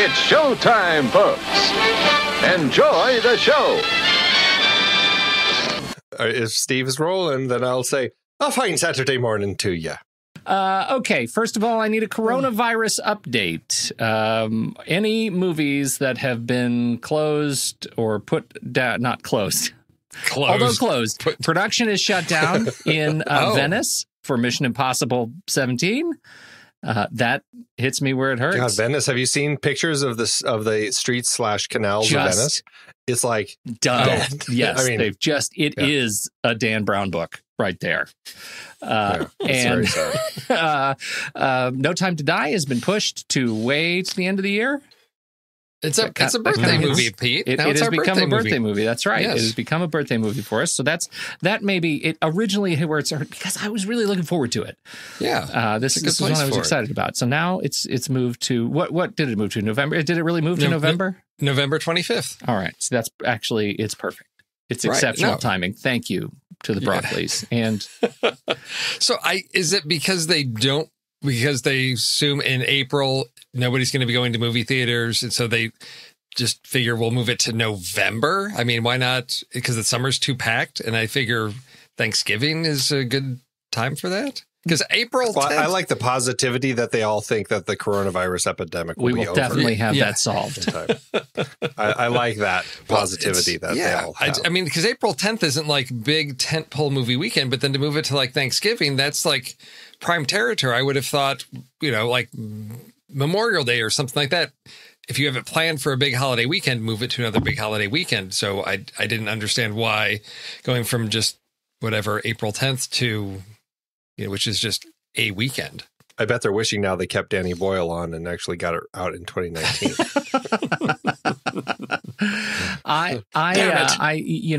It's showtime, folks. Enjoy the show. If Steve is rolling, then I'll say, a fine Saturday morning to you. Okay, first of all, I need a coronavirus update. Any movies that have been closed or put down, not closed. Although closed. Production is shut down in Venice for Mission Impossible 17. That hits me where it hurts. God, Venice, have you seen pictures of the streets / canals of Venice? It's like done. Yes, I mean, they've just, it is a Dan Brown book right there. And No Time to Die has been pushed to way to the end of the year. It's a birthday movie, Pete. It has become a birthday movie. That's right. Yes. It has become a birthday movie for us. So that may be it originally where it's because I was really looking forward to it. Yeah. This is what I was excited about. So now it's moved to what did it move to? November? Did it really move to November? November 25th. All right. So that's actually it's perfect. It's exceptional timing. Thank you to the Broccolis. And so is it because they assume in April nobody's going to be going to movie theaters, and so they just figure we'll move it to November? I mean, why not? Because the summer's too packed, and I figure Thanksgiving is a good time for that. Because April 10th, well, I like the positivity that they all think that the coronavirus epidemic will be over. We will definitely have that solved. I like that positivity that they all have. I mean, because April 10th isn't like big tentpole movie weekend, but then to move it to like Thanksgiving, that's like prime territory. I would have thought, like Memorial Day or something like that. If you have it planned for a big holiday weekend, move it to another big holiday weekend. So I didn't understand why going from just whatever April 10th to, which is just a weekend. I bet they're wishing now they kept Danny Boyle on and actually got it out in 2019.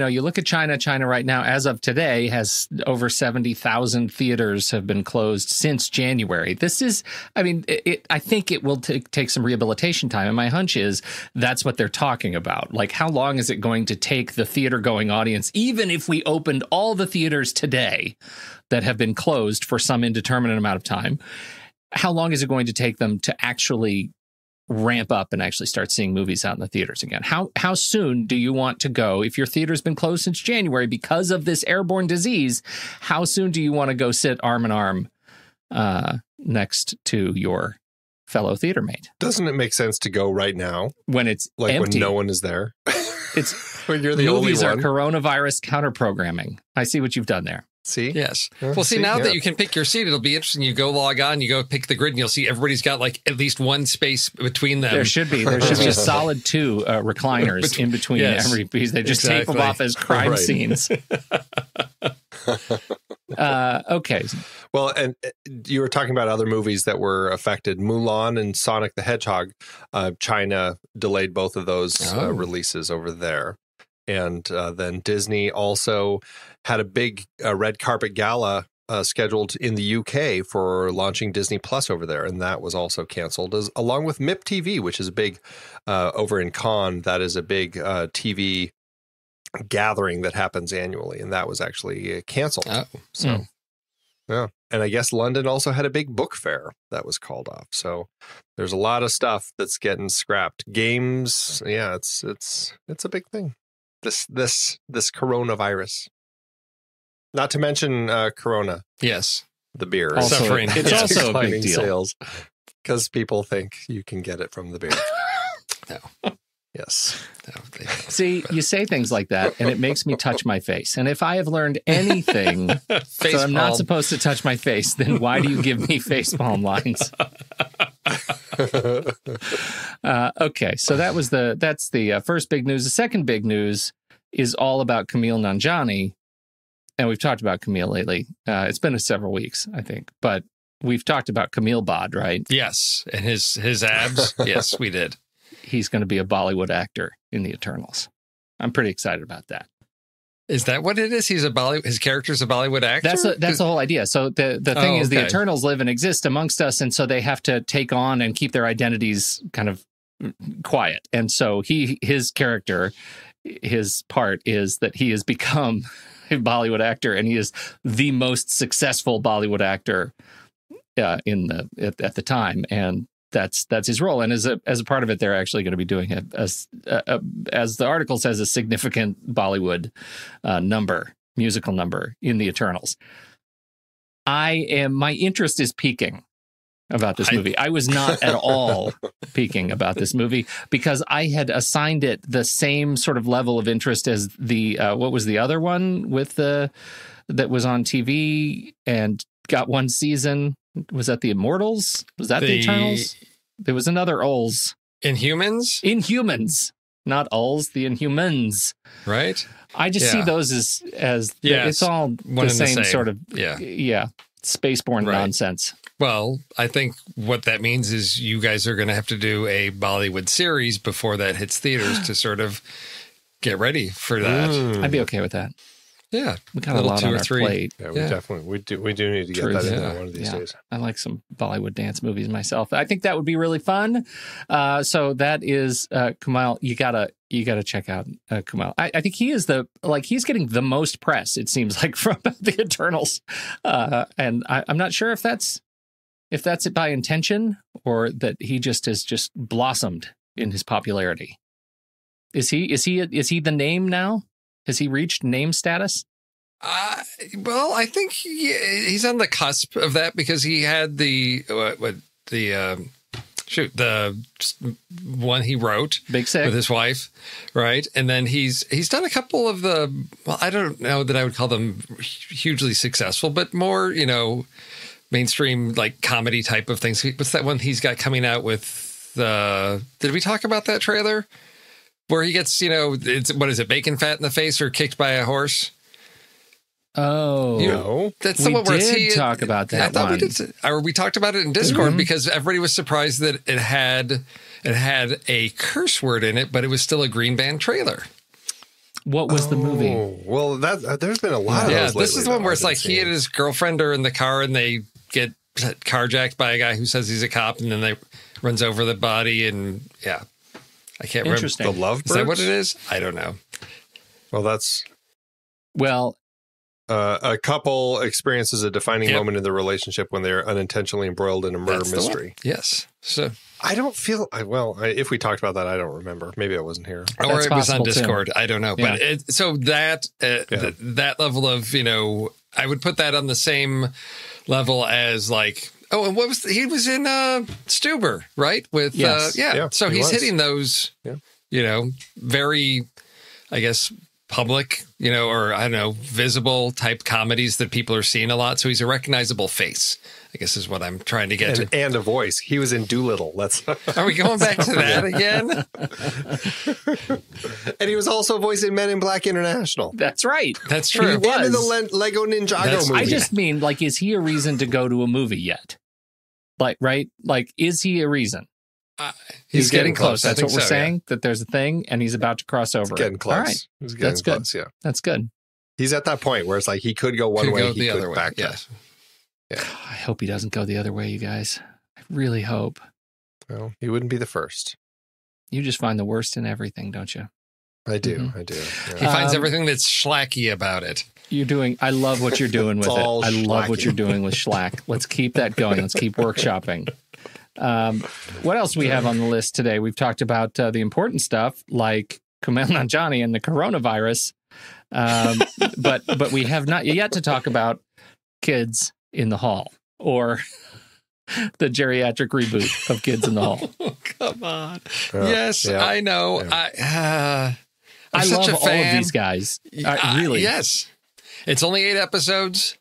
You look at China. China right now, as of today, has over 70,000 theaters have been closed since January. This is, I think it will take some rehabilitation time. And my hunch is that's what they're talking about. Like, how long is it going to take the theater going audience, even if we opened all the theaters today that have been closed for some indeterminate amount of time? How long is it going to take them to actually ramp up and actually start seeing movies out in the theaters again? How soon do you want to go? If your theater's been closed since January because of this airborne disease, how soon do you want to go sit arm in arm next to your fellow theater mate? Doesn't it make sense to go right now? When it's empty. When no one is there? It's when you're the only one. Movies are coronavirus counter-programming. I see what you've done there. See? Yes. Well, now that you can pick your seat, it'll be interesting. You go log on, you go pick the grid, and you'll see everybody's got like at least one space between them. There should be a solid two recliners in between every piece. They just tape them off as crime scenes. Okay. Well, and you were talking about other movies that were affected. Mulan and Sonic the Hedgehog. China delayed both of those releases over there. And then Disney also had a big red carpet gala scheduled in the UK for launching Disney Plus over there. And that was also canceled, along with MIP TV, which is a big over in Cannes. That is a big TV gathering that happens annually. And that was actually canceled. Yeah. And I guess London also had a big book fair that was called off. So there's a lot of stuff that's getting scrapped. Games. Yeah, it's a big thing. This coronavirus. Not to mention Corona. Yes. The beer. Suffering. It's also a big deal. Sales because people think you can get it from the beer. No. Yes. No, see, you say things like that, and it makes me touch my face. And if I have learned anything that I'm not supposed to touch my face, then why do you give me facepalm lines? Okay, so that's the first big news. The second big news is all about Kumail Nanjiani, and we've talked about Kumail lately. It's been several weeks, I think, but we've talked about Kumail Bod, right? Yes, and his abs. Yes, we did. He's going to be a Bollywood actor in the Eternals. I'm pretty excited about that. Is that what it is? His character's a Bollywood actor? That's the whole idea. So the thing is, the Eternals live and exist amongst us, and so they have to take on and keep their identities kind of quiet. And so his character, his part is that he has become a Bollywood actor, and he is the most successful Bollywood actor at the time. And that's his role. And as a part of it, they're actually going to be doing as the article says, a significant Bollywood musical number in the Eternals. My interest is peaking about this movie. I was not at all peaking about this movie because I had assigned it the same sort of level of interest as the what was the other one with that was on TV and got one season. Was that the Immortals? Was that the Eternals? There was another Ols. Inhumans, not Ols, the Inhumans. Right. I just see those as it's all the same sort of spaceborne nonsense. Well, I think what that means is you guys are going to have to do a Bollywood series before that hits theaters to sort of get ready for that. I'd be okay with that. Yeah, we got a lot on our plate. Yeah, we do need to get that in there one of these days. I like some Bollywood dance movies myself. I think that would be really fun. So that is Kumail. You gotta check out Kumail. I think he is he's getting the most press, it seems like, from the Eternals, and I'm not sure if that's it by intention or that he just has just blossomed in his popularity. Is he the name now? Has he reached name status? Well, I think he's on the cusp of that because he had the one he wrote, Big Sick, with his wife, right? And then he's done a couple of I don't know that I would call them hugely successful, but more, mainstream like comedy type of things. What's that one he's got coming out with? Did we talk about that trailer? Where he gets, what is it, bacon fat in the face or kicked by a horse? Oh, no. That's the one where he talk about that. I thought we did, or we talked about it in Discord because everybody was surprised that it had a curse word in it, but it was still a green band trailer. What was the movie? Well, there's been a lot of those lately. This is the one where it's like he and his girlfriend are in the car and they get carjacked by a guy who says he's a cop, and then they runs over the body, and I can't remember. The Lovebirds? Is that what it is? I don't know. Well, a couple experiences a defining moment in the relationship when they're unintentionally embroiled in a murder mystery. Yes. So I don't feel if we talked about that, I don't remember. Maybe I wasn't here, or it was on Discord. Too. I don't know. Yeah. But that level of I would put that on the same level as like. Oh, and he was in Stuber, right? With so he's hitting those, very, I guess, public, or I don't know, visible type comedies that people are seeing a lot. So he's a recognizable face, I guess, is what I'm trying to get to. And a voice. He was in Doolittle. Are we going back to that again? And he was also voicing Men in Black International. That's right. That's true. He was in the Lego Ninjago movie. I just mean, is he a reason to go to a movie yet? Is he a reason? He's getting close. That's what we're saying, yeah. That there's a thing and he's about to cross over. He's getting close. All right. He's getting That's close, good. yeah. That's good. He's at that point where it's like he could go one way, he could go back. Yes. Yeah. I hope he doesn't go the other way, you guys. I really hope. Well, he wouldn't be the first. You just find the worst in everything, don't you? I do. Mm-hmm. I do. Yeah. He finds everything that's schlacky about it. I love what you're doing with it. I love what you're doing with Schlack. Let's keep that going. Let's keep workshopping. What else do we have on the list today? We've talked about the important stuff like Kumail Nanjiani and the coronavirus, but we have not yet to talk about Kids in the Hall or the geriatric reboot of Kids in the Hall. Oh, come on. Yes, yeah. I know. Yeah. I'm such love a fan. All of these guys. Really? Yes. It's only 8 episodes,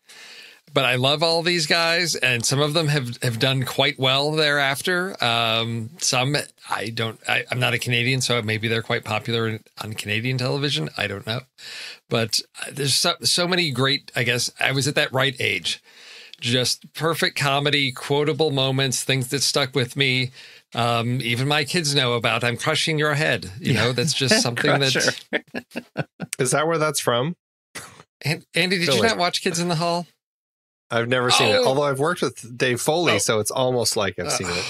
but I love all these guys, and some of them have done quite well thereafter. Some I'm not a Canadian, so maybe they're quite popular on Canadian television. I don't know. But there's so many great, I guess, I was at that right age. Just perfect comedy, quotable moments, things that stuck with me. Even my kids know about I'm Crushing Your Head. That's just something that... Is that where that's from? And Andy, did you not watch Kids in the Hall? I've never seen it, although I've worked with Dave Foley, so it's almost like I've seen it.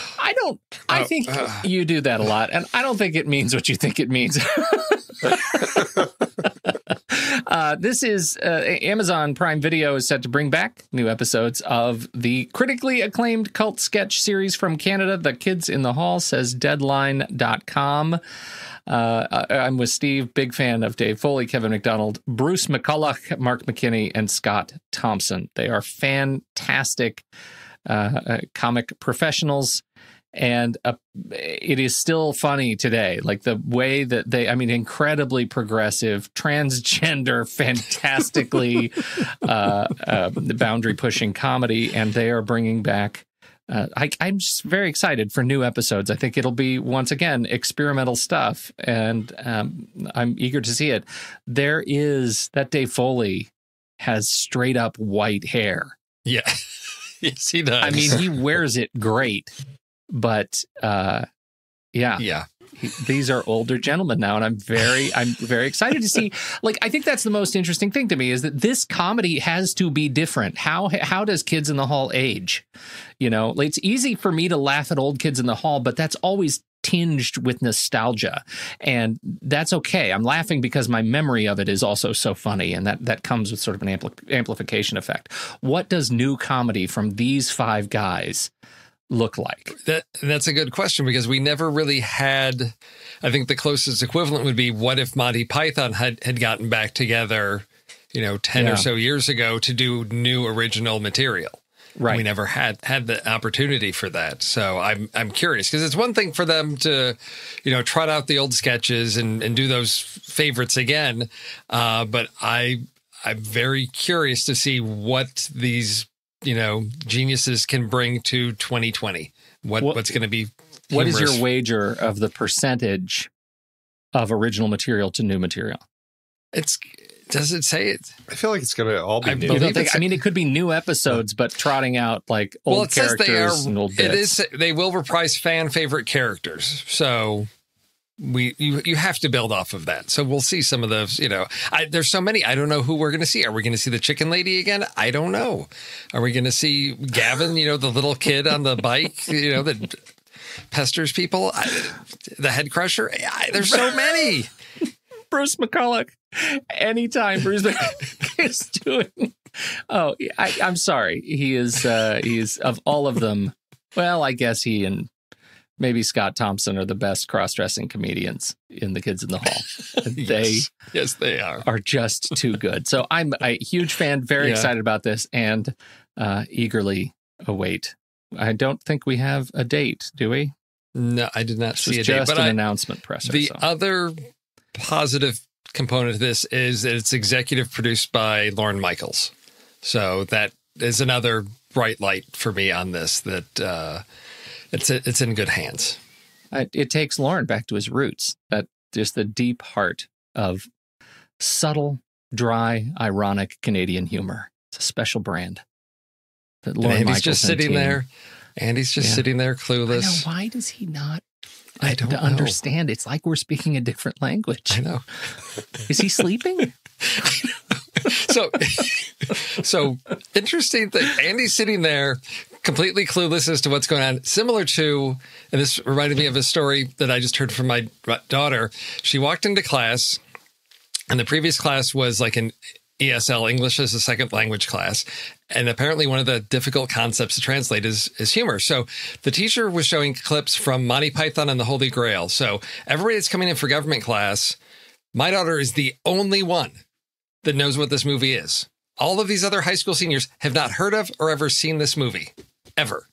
I think you do that a lot, and I don't think it means what you think it means. This is Amazon Prime Video is set to bring back new episodes of the critically acclaimed cult sketch series from Canada, The Kids in the Hall, says Deadline.com. I'm with Steve, big fan of Dave Foley, Kevin McDonald, Bruce McCulloch, Mark McKinney, and Scott Thompson. They are fantastic comic professionals. And it is still funny today, like the way that incredibly progressive, transgender, fantastically boundary pushing comedy. And they are bringing back, I'm just very excited for new episodes. I think it'll be, once again, experimental stuff. And I'm eager to see it. There is, that Dave Foley has straight up white hair. Yeah. Yes, he does. I mean, he wears it great. But these are older gentlemen now, and I'm very excited to see. Like, I think that's the most interesting thing to me is that this comedy has to be different. How does Kids in the Hall age? You know, it's easy for me to laugh at old Kids in the Hall, but that's always tinged with nostalgia, and that's okay. I'm laughing because my memory of it is also so funny, and that comes with sort of an amplification effect. What does new comedy from these five guys look like? That's a good question, because we never really had, I think the closest equivalent would be, what if Monty Python had gotten back together, 10 or so years ago to do new original material. Right. We never had the opportunity for that. So I'm curious, because it's one thing for them to, trot out the old sketches and do those favorites again. But I'm very curious to see what these geniuses can bring to 2020. What's going to be humorous. What is your wager of the percentage of original material to new material? Does it say it? I feel like it's going to all be new. It could be new episodes, but trotting out like old characters and old bits. They will reprise fan favorite characters. So you have to build off of that. So we'll see some of those, there's so many. I don't know who we're going to see. Are we going to see the chicken lady again? I don't know. Are we going to see Gavin, the little kid on the bike, that pesters people? The head crusher? There's so many. Bruce McCulloch. Anytime Bruce McCulloch is doing. Oh, I'm sorry. He is of all of them. Well, I guess he and maybe Scott Thompson are the best cross-dressing comedians in The Kids in the Hall. Yes, they are just too good. So I'm a huge fan, very excited about this, and eagerly await. I don't think we have a date, do we? No, I did not see a date. Just an announcement presser. The other positive component of this is that it's executive produced by Lorne Michaels. So that is another bright light for me on this, that it's in good hands. It takes Lorne back to his roots, that just the deep heart of subtle, dry, ironic Canadian humor. It's a special brand. That Lorne Andy's Michaels just sitting there. Andy's just sitting there clueless. I know. Why does he not? I don't know. Understand. It's like we're speaking a different language. I know. Is he sleeping? So interesting that Andy's sitting there completely clueless as to what's going on. Similar to, and this reminded me of a story that I just heard from my daughter. She walked into class, and the previous class was like an ESL, English as a second language class. And apparently one of the difficult concepts to translate is humor. So the teacher was showing clips from Monty Python and the Holy Grail. So everybody that's coming in for government class, my daughter is the only one that knows what this movie is. All of these other high school seniors have not heard of or ever seen this movie, ever.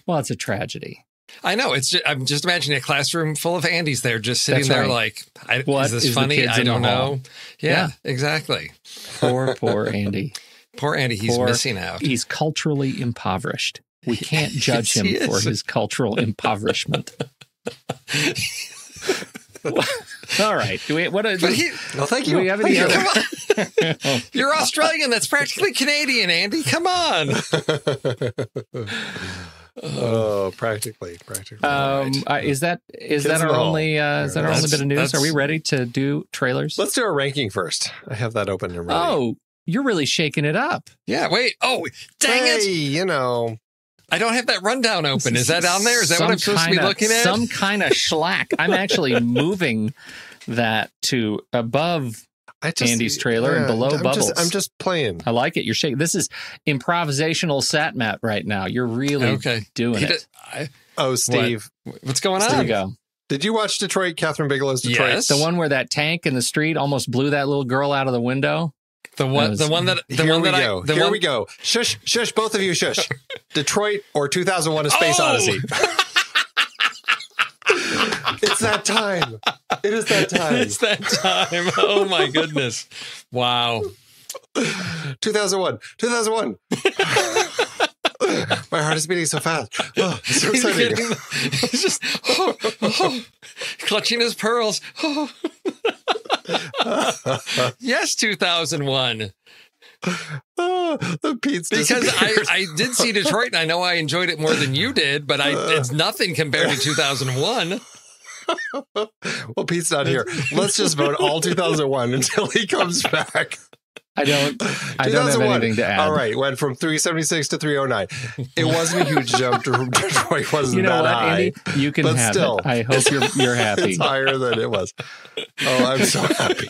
Well, it's a tragedy. I know. I'm just imagining a classroom full of Andys there, just sitting there like, is this funny? I don't know. Yeah, exactly. Poor Andy. Poor Andy. He's missing out. He's culturally impoverised. We can't judge him for his cultural impoverishment. All right. Do we? Thank you. Do we have any other? Come on. You're Australian. That's practically Canadian, Andy. Come on. Oh, practically. Right. Is that our only bit of news? Are we ready to do trailers? Let's do our ranking first. I have that open and ready. Oh, you're really shaking it up. Yeah. Wait. Oh, dang it. I don't have that rundown open. Is that on there? Is that what I'm supposed to be looking at? Some kind of schlack. I'm actually moving that to above. Andy's trailer and below bubbles. I'm just playing. I like it. You're shaking. This is improvisational Satmat right now. You're really doing it. Steve. What's going on? There you go. Did you watch Detroit? Catherine Bigelow's Detroit? Yes. The one where that tank in the street almost blew that little girl out of the window? Here we go. Shush, both of you shush. Detroit or 2001 A Space Odyssey. It's that time. It is that time. It's that time. Oh my goodness. Wow. 2001. My heart is beating so fast. Oh, it's so exciting. He's just clutching his pearls. Yes, 2001. The Pete's because I did see Detroit, and I know I enjoyed it more than you did, but it's nothing compared to 2001. Well, Pete's not here. Let's just vote all 2001 until he comes back. I don't have anything to add. All right, went from 376 to 309. It wasn't a huge jump. Detroit wasn't that high. Andy? You can have it. I hope you're happy. It's higher than it was. Oh, I'm so happy.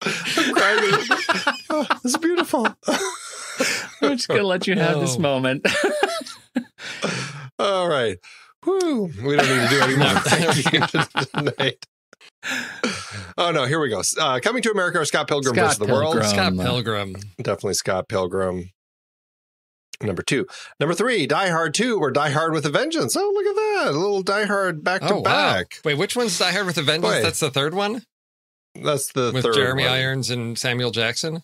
I'm crying. Oh, it's beautiful. I'm just going to let you have this moment. All right. Whew. We don't need to do any more thanking tonight. Oh, no. Here we go. Coming to America, or Scott Pilgrim versus the World. Scott Pilgrim. Definitely Scott Pilgrim. Number 2. Number 3, Die Hard 2 or Die Hard with a Vengeance. Oh, look at that. A little Die Hard back to back. Wait, which one's Die Hard with a Vengeance? That's the third one? That's the with third Jeremy one. Irons and Samuel Jackson?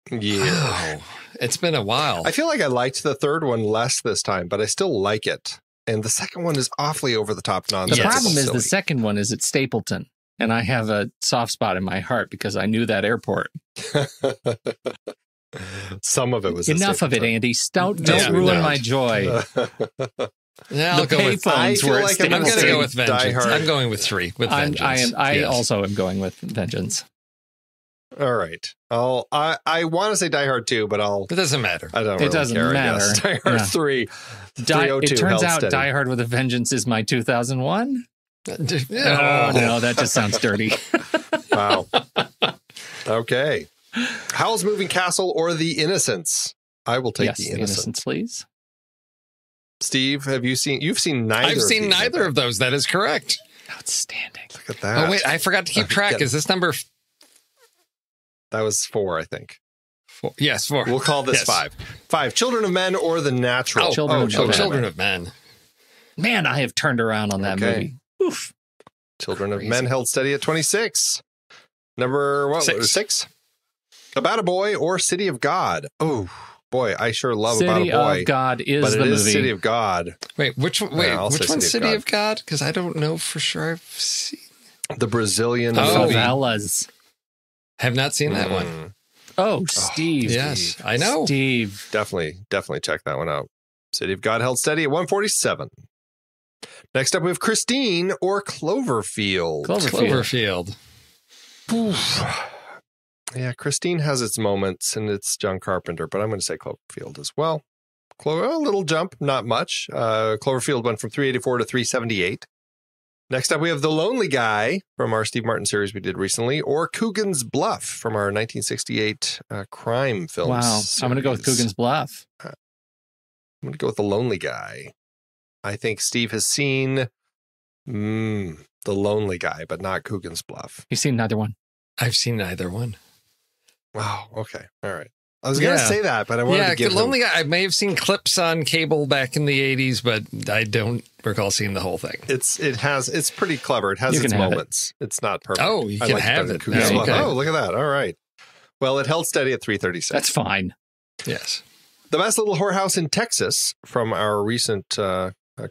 Yeah. Wow. It's been a while. I feel like I liked the third one less this time, but I still like it. And the second one is awfully over the top nonsense. The problem is the second one is at Stapleton. And I have a soft spot in my heart because I knew that airport. Some of it was enough of it, Andy. Don't ruin my joy. Yeah, I'll go with. I'm going to go with Vengeance. I'm going with 3 with Vengeance. I also am going with Vengeance. All right. I want to say Die Hard 2, but it doesn't matter. I don't. Really it doesn't care, matter. Die Hard 3. It turns out Die Hard with a Vengeance is my 2001. Oh no, that just sounds dirty. Wow. Okay. Howl's Moving Castle or The Innocents? I will take The Innocents, please. Steve, have you seen? You've seen neither. I've seen neither of those. That is correct. Outstanding. Look at that. Oh wait, I forgot to keep track. Is this number? That was 4, I think. 4. Yes, 4. We'll call this 5. 5. Children of Men or The Natural? Children of Men. Man, I have turned around on that movie. Oof. Children of Men held steady at 26. Number 6. About a Boy or City of God? Oh, boy, I sure love About a Boy. City of God is but the it is movie. City of God. Wait, which one's City of God? Because I don't know for sure. I've seen the Brazilian movie. Have not seen that one. Oh, Steve. Yes, I know. Steve. Definitely check that one out. City of God held steady at 147. Next up, we have Christine or Cloverfield. Cloverfield. Yeah, Christine has its moments, and it's John Carpenter, but I'm going to say Cloverfield as well. A little jump, not much. Cloverfield went from 384 to 378. Next up, we have The Lonely Guy from our Steve Martin series we did recently, or Coogan's Bluff from our 1968 crime film. Wow, series. I'm going to go with Coogan's Bluff. I'm going to go with The Lonely Guy. I think Steve has seen The Lonely Guy, but not Coogan's Bluff. You've seen neither one? I've seen neither one. Wow. Okay. All right. I was going to say that, but I wanted to give Lonely Guy. I may have seen clips on cable back in the 80s, but I don't recall seeing the whole thing. It's pretty clever. It has its moments. It's not perfect. Oh, you can have it. Okay. Oh, look at that. All right. Well, it held steady at 336. That's fine. Yes. The Best Little Whorehouse in Texas from our recent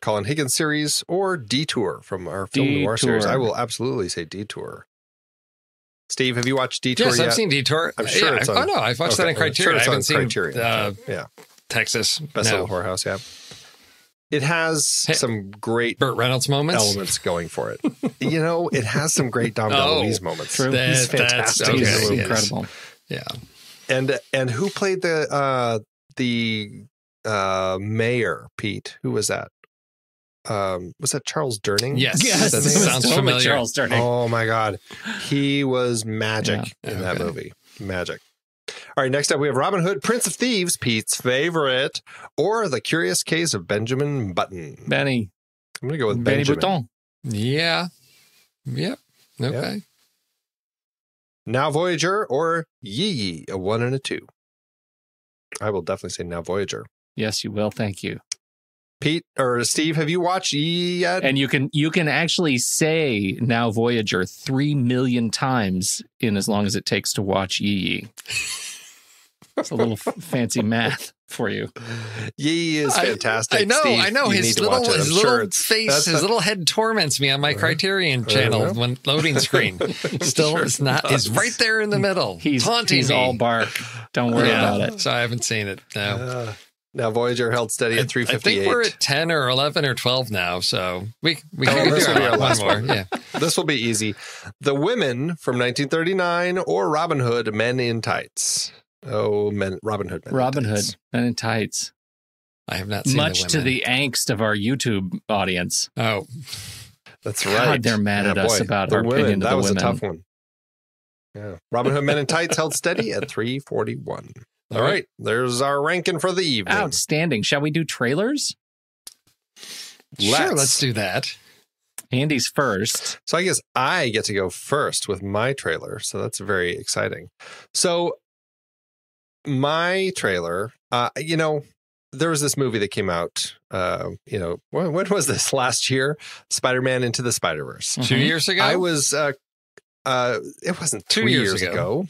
Colin Higgins series, or Detour from our Film Noir series. I will absolutely say Detour. Steve, have you watched Detour yet? Yes, I've seen Detour. I'm sure it's on. Oh, no, I've watched that in Criterion. I haven't seen Criterion. Texas. Best Little Whorehouse, yeah. It has some great Burt Reynolds elements going for it. It has some great Dom DeLuise moments. True. He's fantastic. He's incredible. Yeah. And who played the mayor, Pete? Who was that? was that Charles Durning? Yes, Yes, that it was sounds totally familiar. Charles Durning. Oh my God. He was magic in that movie. Magic. All right, next up we have Robin Hood, Prince of Thieves, Pete's favorite, or The Curious Case of Benjamin Button. Benny. I'm going to go with Benny Benjamin. Bouton. Yeah. Yep. Okay. Yep. Now Voyager or Yee Yee, a 1 and a 2. I will definitely say Now Voyager. Yes, you will. Thank you. Pete or Steve, have you watched Yee Yee yet? And you can actually say Now Voyager 3 million times in as long as it takes to watch Yee Yee. It's a little fancy math for you. Yee Yee is fantastic. I know. Steve, I know. you need His to watch little, it. his I'm little sure face, his little head torments me on my Criterion channel when loading screen. Still, Sure it's not. It's right there in the middle. He's taunting me. all bark. Don't worry about it. So I haven't seen it. No. Now Voyager held steady at I 358. think we're at 10 or 11 or 12 now. So we Oh, can this do will be our one last more. one. Yeah. This will be easy. The Women from 1939 or Robin Hood, Men in Tights. Oh, Robin Hood. Robin Hood, Men in Tights. I have not seen Much the to women. the angst of our YouTube audience. Oh, That's God, right. they're mad at us about the our women. opinion of That the was women. a tough one. Yeah. Robin Hood Men in Tights held steady at 341. All right. There's our ranking for the evening. Outstanding. Shall we do trailers? sure. Let's do that. Andy's first. So I guess I get to go first with my trailer. So that's very exciting. So my trailer, there was this movie that came out, when was this? Last year? Spider-Man Into the Spider-Verse. 2 years ago? I was, it wasn't 2 3 years years ago. ago.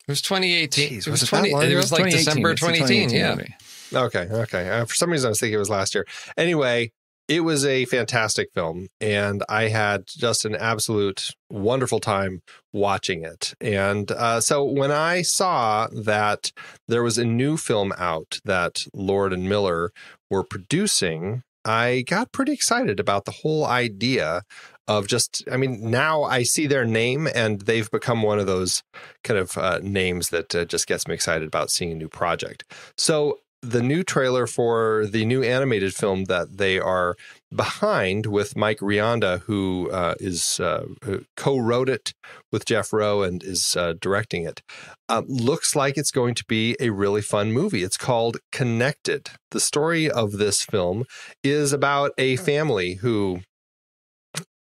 It was 2018. Jeez, it was was it that long It ago? was like 2018. December It's a 2018. 2018 Yeah. movie. Okay. For some reason, I was thinking it was last year. Anyway, it was a fantastic film, and I had just an absolute wonderful time watching it. And so when I saw that there was a new film out that Lord and Miller were producing, I got pretty excited about the whole idea of now I see their name, and they've become one of those kind of names that just gets me excited about seeing a new project. So the new trailer for the new animated film that they are behind with Mike Rianda, who co-wrote it with Jeff Rowe and is directing it, looks like it's going to be a really fun movie. It's called Connected. The story of this film is about a family who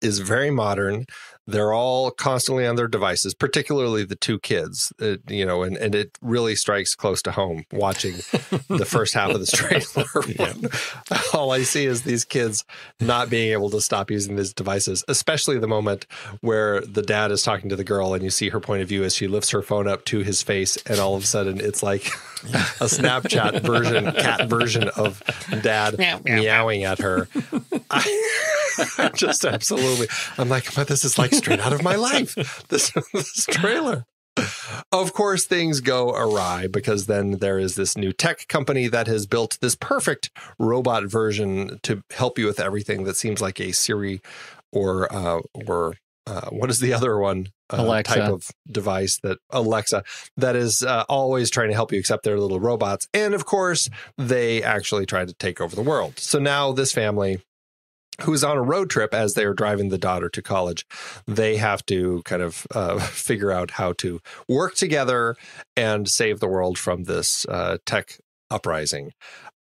is very modern. They're all constantly on their devices, particularly the two kids, and it really strikes close to home watching the first half of this trailer. All I see is these kids not being able to stop using these devices, especially the moment where the dad is talking to the girl and you see her point of view as she lifts her phone up to his face. And all of a sudden it's like a Snapchat cat version of dad meowing at her. I just absolutely, I'm like, but this is like straight out of my life. This trailer. Of course, things go awry because then there is this new tech company that has built this perfect robot version to help you with everything that seems like a Siri or what is the other one? Alexa. Type of device that Alexa that is always trying to help you, except they're little robots. And of course, they actually try to take over the world. So now this family, who's on a road trip as they're driving the daughter to college, they have to kind of figure out how to work together and save the world from this tech uprising.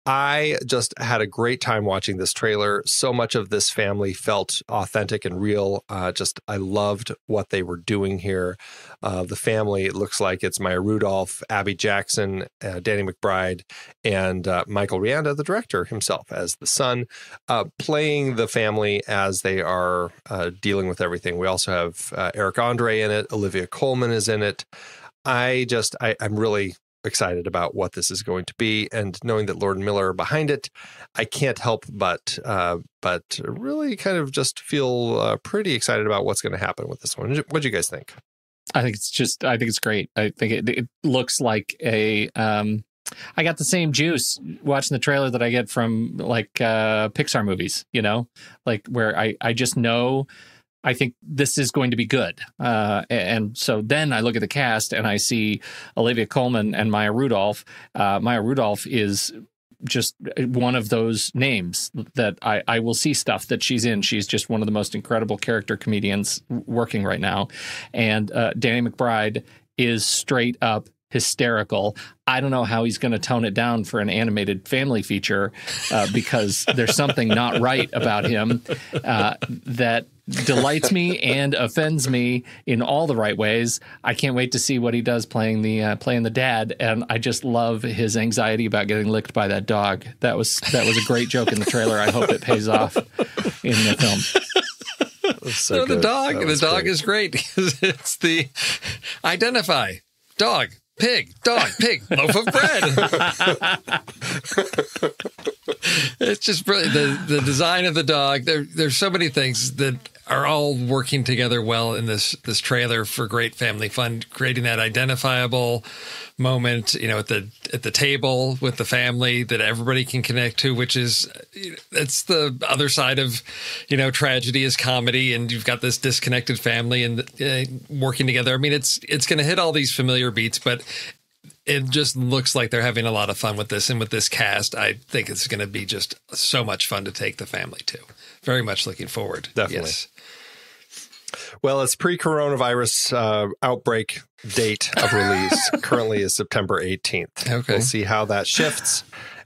I just had a great time watching this trailer. So much of this family felt authentic and real. I loved what they were doing here. The family, it looks like it's Maya Rudolph, Abby Jackson, Danny McBride, and Michael Rianda, the director himself, as the son, playing the family as they are dealing with everything. We also have Eric Andre in it. Olivia Colman is in it. I'm really excited about what this is going to be, and knowing that Lord and Miller are behind it, I can't help but really kind of just feel pretty excited about what's going to happen with this one. What do you guys think? I think it's great. I think it looks like I got the same juice watching the trailer that I get from like Pixar movies, like where I just know I think this is going to be good. And so then I look at the cast and I see Olivia Colman and Maya Rudolph. Maya Rudolph is just one of those names that I will see stuff that she's in. She's just one of the most incredible character comedians working right now. And Danny McBride is straight up hysterical. I don't know how he's going to tone it down for an animated family feature because there's something not right about him that delights me and offends me in all the right ways. I can't wait to see what he does playing the dad, and I just love his anxiety about getting licked by that dog. That was a great joke in the trailer. I hope it pays off in the film. So the dog is great because it's the identify dog. Pig, dog, pig, loaf of bread. It's just brilliant. The design of the dog. There's so many things that are all working together well in this trailer for great family fun, creating that identifiable moment, at the table with the family that everybody can connect to, which is it's the other side of tragedy is comedy, and you've got this disconnected family and working together. I mean, it's going to hit all these familiar beats, but it just looks like they're having a lot of fun with this, and with this cast, I think it's going to be just so much fun to take the family to. Very much looking forward. Definitely. Yes. Well, its pre-coronavirus outbreak date of release currently is September 18th. Okay. We'll see how that shifts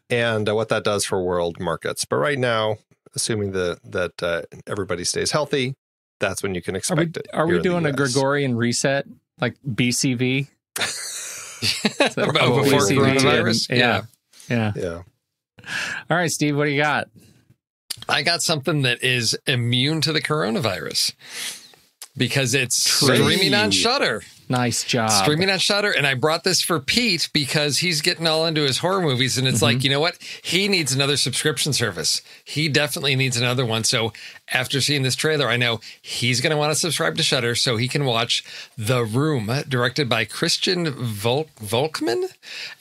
and what that does for world markets. But right now, assuming that everybody stays healthy, that's when you can expect it. Are we doing a Gregorian reset, like BCV? Before coronavirus? Yeah. All right, Steve, what do you got? I got something that is immune to the coronavirus because it's streaming on Shudder. Nice job. Streaming on Shudder. And I brought this for Pete because he's getting all into his horror movies. And it's like, you know what? He needs another subscription service. He definitely needs another one. So after seeing this trailer, I know he's going to want to subscribe to Shudder so he can watch The Room, directed by Christian Volkmann.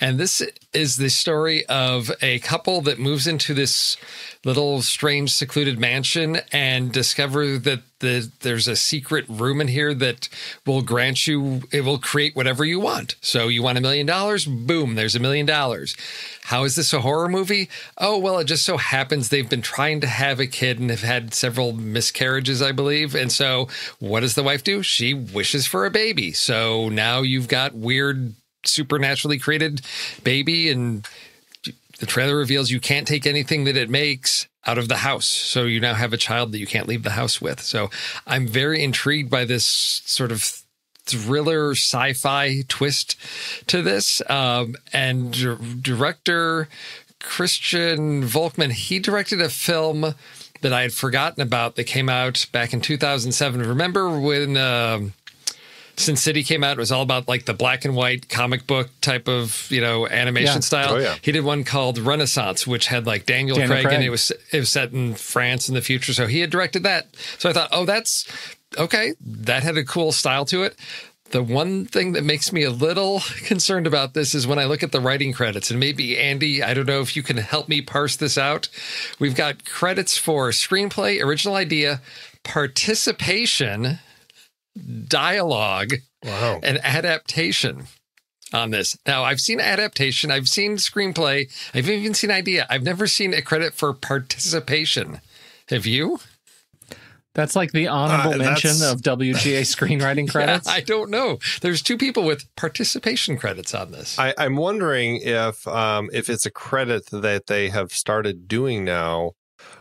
And this is the story of a couple that moves into this little strange secluded mansion and discover that there's a secret room in here that will grant you, it will create whatever you want. So you want $1 million? Boom, there's $1 million. How is this a horror movie? Oh, well, it just so happens they've been trying to have a kid and have had several miscarriages, I believe. And so what does the wife do? She wishes for a baby. So now you've got weird, supernaturally created baby, and the trailer reveals you can't take anything that it makes out of the house. So you now have a child that you can't leave the house with. So I'm very intrigued by this sort of thriller sci-fi twist to this. And director Christian Volkmann, he directed a film that I had forgotten about that came out back in 2007. Remember when Sin City came out? It was all about like the black and white comic book type of, animation style. Oh, yeah. He did one called Renaissance, which had like Daniel Craig, and it was set in France in the future. So he had directed that. So I thought, oh, that's okay. That had a cool style to it. The one thing that makes me a little concerned about this is when I look at the writing credits, and maybe Andy, I don't know if you can help me parse this out. We've got credits for screenplay, original idea, participation, dialogue, and adaptation on this. Now, I've seen adaptation, I've seen screenplay, I've even seen idea. I've never seen a credit for participation. Have you? That's like the honorable mention of WGA screenwriting credits? Yeah, I don't know. There's two people with participation credits on this. I'm wondering if it's a credit that they have started doing now,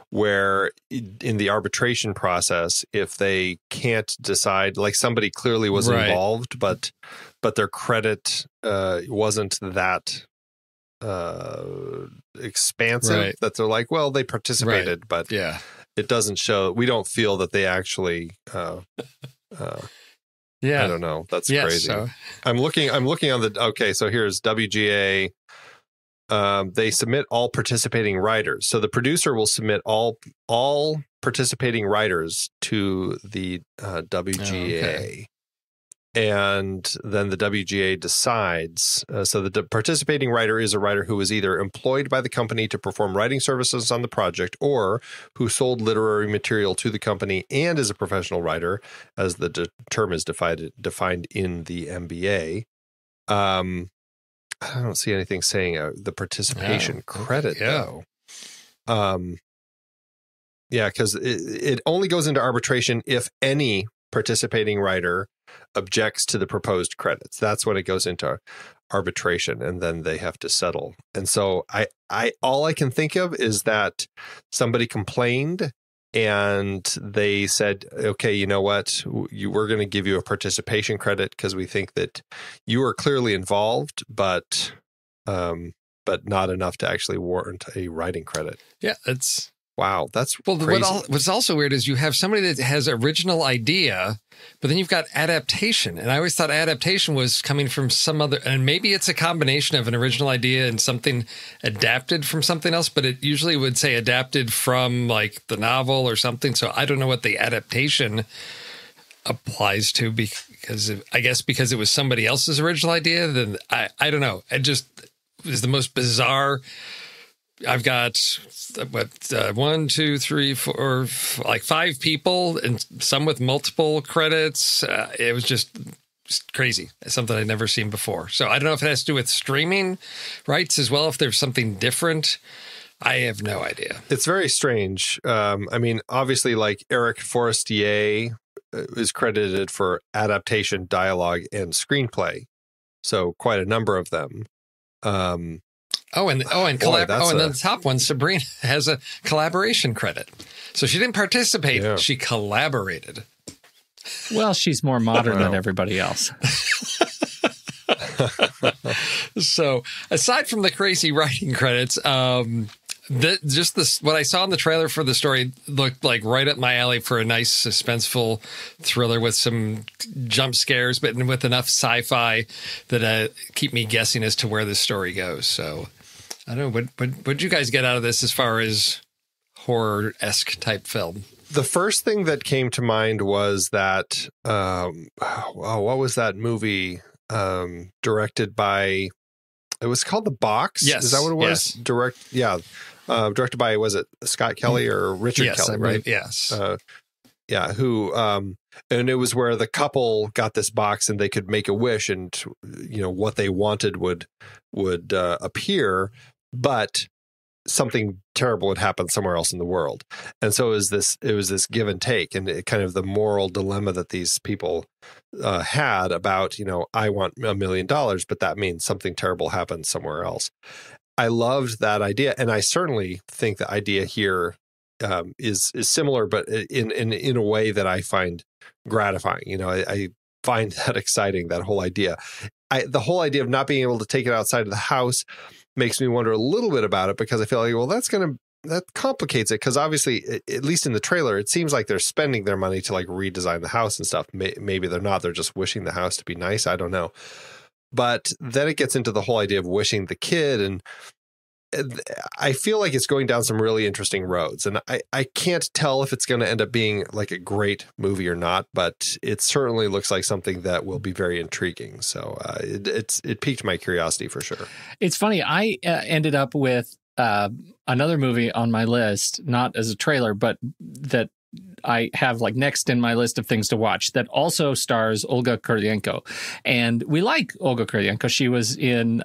where in the arbitration process, if they can't decide, like somebody clearly was involved, but their credit wasn't that expansive, that they're like, well, they participated, but it doesn't show. We don't feel that they actually. I don't know. That's crazy. So. I'm looking on the. Okay, so here's WGA. They submit all participating writers. So the producer will submit all participating writers to the WGA. And then the WGA decides. So the participating writer is a writer who was either employed by the company to perform writing services on the project, or who sold literary material to the company and is a professional writer, as the term is defined in the MBA. I don't see anything saying the participation credit though. Yeah, because it only goes into arbitration if any participating writer objects to the proposed credits. That's when it goes into arbitration, and then they have to settle. And so I all I can think of is that somebody complained and they said, okay, you know what, we're going to give you a participation credit because we think that you are clearly involved, but not enough to actually warrant a writing credit. Yeah, it's... Wow, that's crazy. What's also weird is you have somebody that has original idea, but then you've got adaptation. And I always thought adaptation was coming from some other, and maybe it's a combination of an original idea and something adapted from something else, but it usually would say adapted from like the novel or something. So I don't know what the adaptation applies to, because because it was somebody else's original idea, then I don't know. It just is the most bizarre. I've got 1, 2, 3, 4, like 5 people, and some with multiple credits. It was just crazy. Something I'd never seen before. So I don't know if it has to do with streaming rights as well. If there's something different, I have no idea. It's very strange. I mean, obviously, like Eric Forestier is credited for adaptation, dialogue, and screenplay. So quite a number of them. And then the top one, Sabrina, has a collaboration credit. So she didn't participate; she collaborated. Well, she's more modern than everybody else. So, aside from the crazy writing credits, what I saw in the trailer for the story looked like right up my alley for a nice suspenseful thriller with some jump scares, but with enough sci-fi that keep me guessing as to where the story goes. So I don't know. What'd you guys get out of this as far as horror-esque type film? The first thing that came to mind was that, what was that movie directed by, it was called The Box? Yes. Is that what it was? Yes. Directed by, was it Scott Kelly or Richard Kelly, right? Yes. Who, and it was where the couple got this box and they could make a wish and, what they wanted would appear, but something terrible would happen somewhere else in the world. And so it was this give and take, and kind of the moral dilemma that these people had about, I want $1 million, but that means something terrible happens somewhere else. I loved that idea, and I certainly think the idea here is similar, but in a way that I find gratifying. I find that exciting, that whole idea. The whole idea of not being able to take it outside of the house makes me wonder a little bit about it, because I feel like, well, that complicates it, because obviously, at least in the trailer, it seems like they're spending their money to like redesign the house and stuff. Maybe they're not. They're just wishing the house to be nice. I don't know. But then it gets into the whole idea of wishing the kid, and I feel like it's going down some really interesting roads, and I can't tell if it's going to end up being like a great movie or not, but it certainly looks like something that will be very intriguing. So it piqued my curiosity for sure. It's funny. I ended up with another movie on my list, not as a trailer, but that I have like next in my list of things to watch, that also stars Olga Kurylenko. And we like Olga Kurylenko. She was in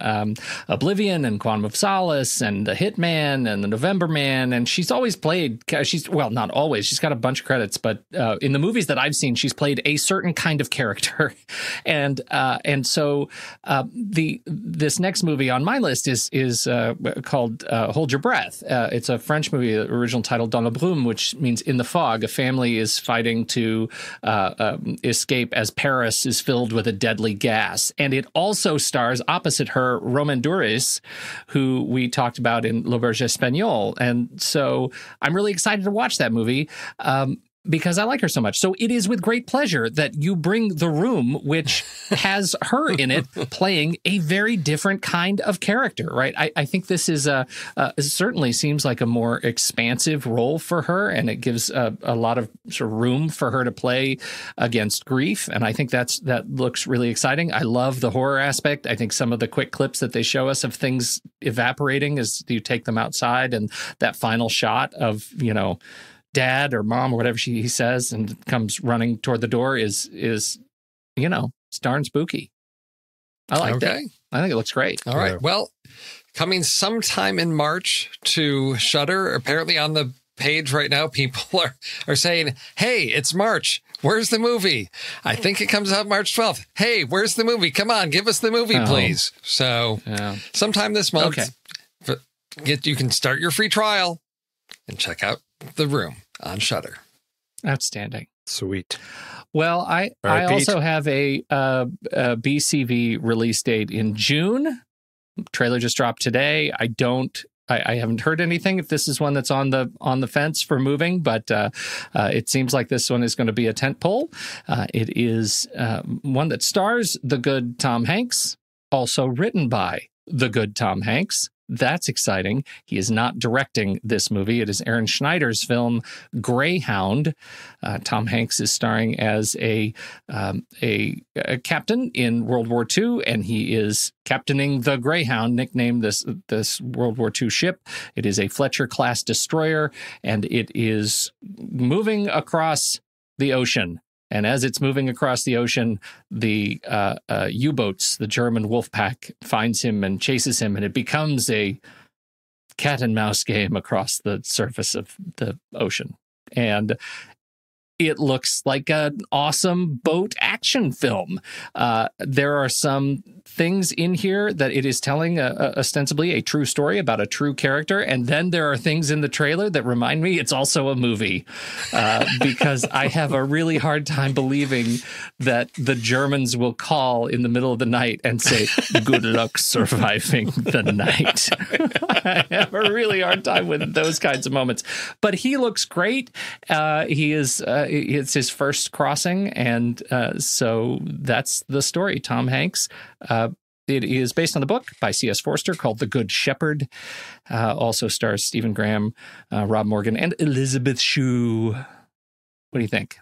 Oblivion and Quantum of Solace and The Hitman and The November Man. And she's always played, not always, she's got a bunch of credits, but in the movies that I've seen, she's played a certain kind of character. And so this next movie on my list is called Hold Your Breath. It's a French movie, original title Dans la Brume, which means in the fog. A family is fighting to escape as Paris is filled with a deadly gas. And it also stars opposite her Roman Duris, who we talked about in L'Auberge Espagnole. And so I'm really excited to watch that movie because I like her so much. So it is with great pleasure that you bring The Room, which has her in it playing a very different kind of character, right? I think this is certainly seems like a more expansive role for her, and it gives a lot of sort of room for her to play against grief. And I think that looks really exciting. I love the horror aspect. I think some of the quick clips that they show us of things evaporating as you take them outside, and that final shot of, dad or mom or whatever he says and comes running toward the door is it's darn spooky. I like that. I think it looks great. All right. Well, coming sometime in March to Shudder. Apparently on the page right now, people are saying, hey, it's March. Where's the movie? I think it comes out March 12th. Hey, where's the movie? Come on, give us the movie, please. So sometime this month, you can start your free trial and check out The Room on Shudder. Outstanding. Sweet. Well, I also have a BCV release date in June. Trailer just dropped today. I haven't heard anything if this is one that's on the fence for moving, but it seems like this one is going to be a tentpole. It is one that stars the good Tom Hanks, also written by the good Tom Hanks. That's exciting. He is not directing this movie. It is Aaron Schneider's film Greyhound. Tom Hanks is starring as a captain in World War II, and he is captaining the Greyhound, nicknamed this World War II ship. It is a Fletcher-class destroyer, and it is moving across the ocean. And as it's moving across the ocean, the U-boats, the German wolf pack, finds him and chases him, and it becomes a cat and mouse game across the surface of the ocean. And it looks like an awesome boat action film. There are some things in here that it is telling ostensibly a true story about a true character. And then there are things in the trailer that remind me it's also a movie, because I have a really hard time believing that the Germans will call in the middle of the night and say, good luck surviving the night. I have a really hard time with those kinds of moments. But he looks great. It's his first crossing, and so that's the story. Tom Hanks. It is based on the book by C.S. Forster called The Good Shepherd. Also stars Stephen Graham, Rob Morgan, and Elizabeth Shue. What do you think?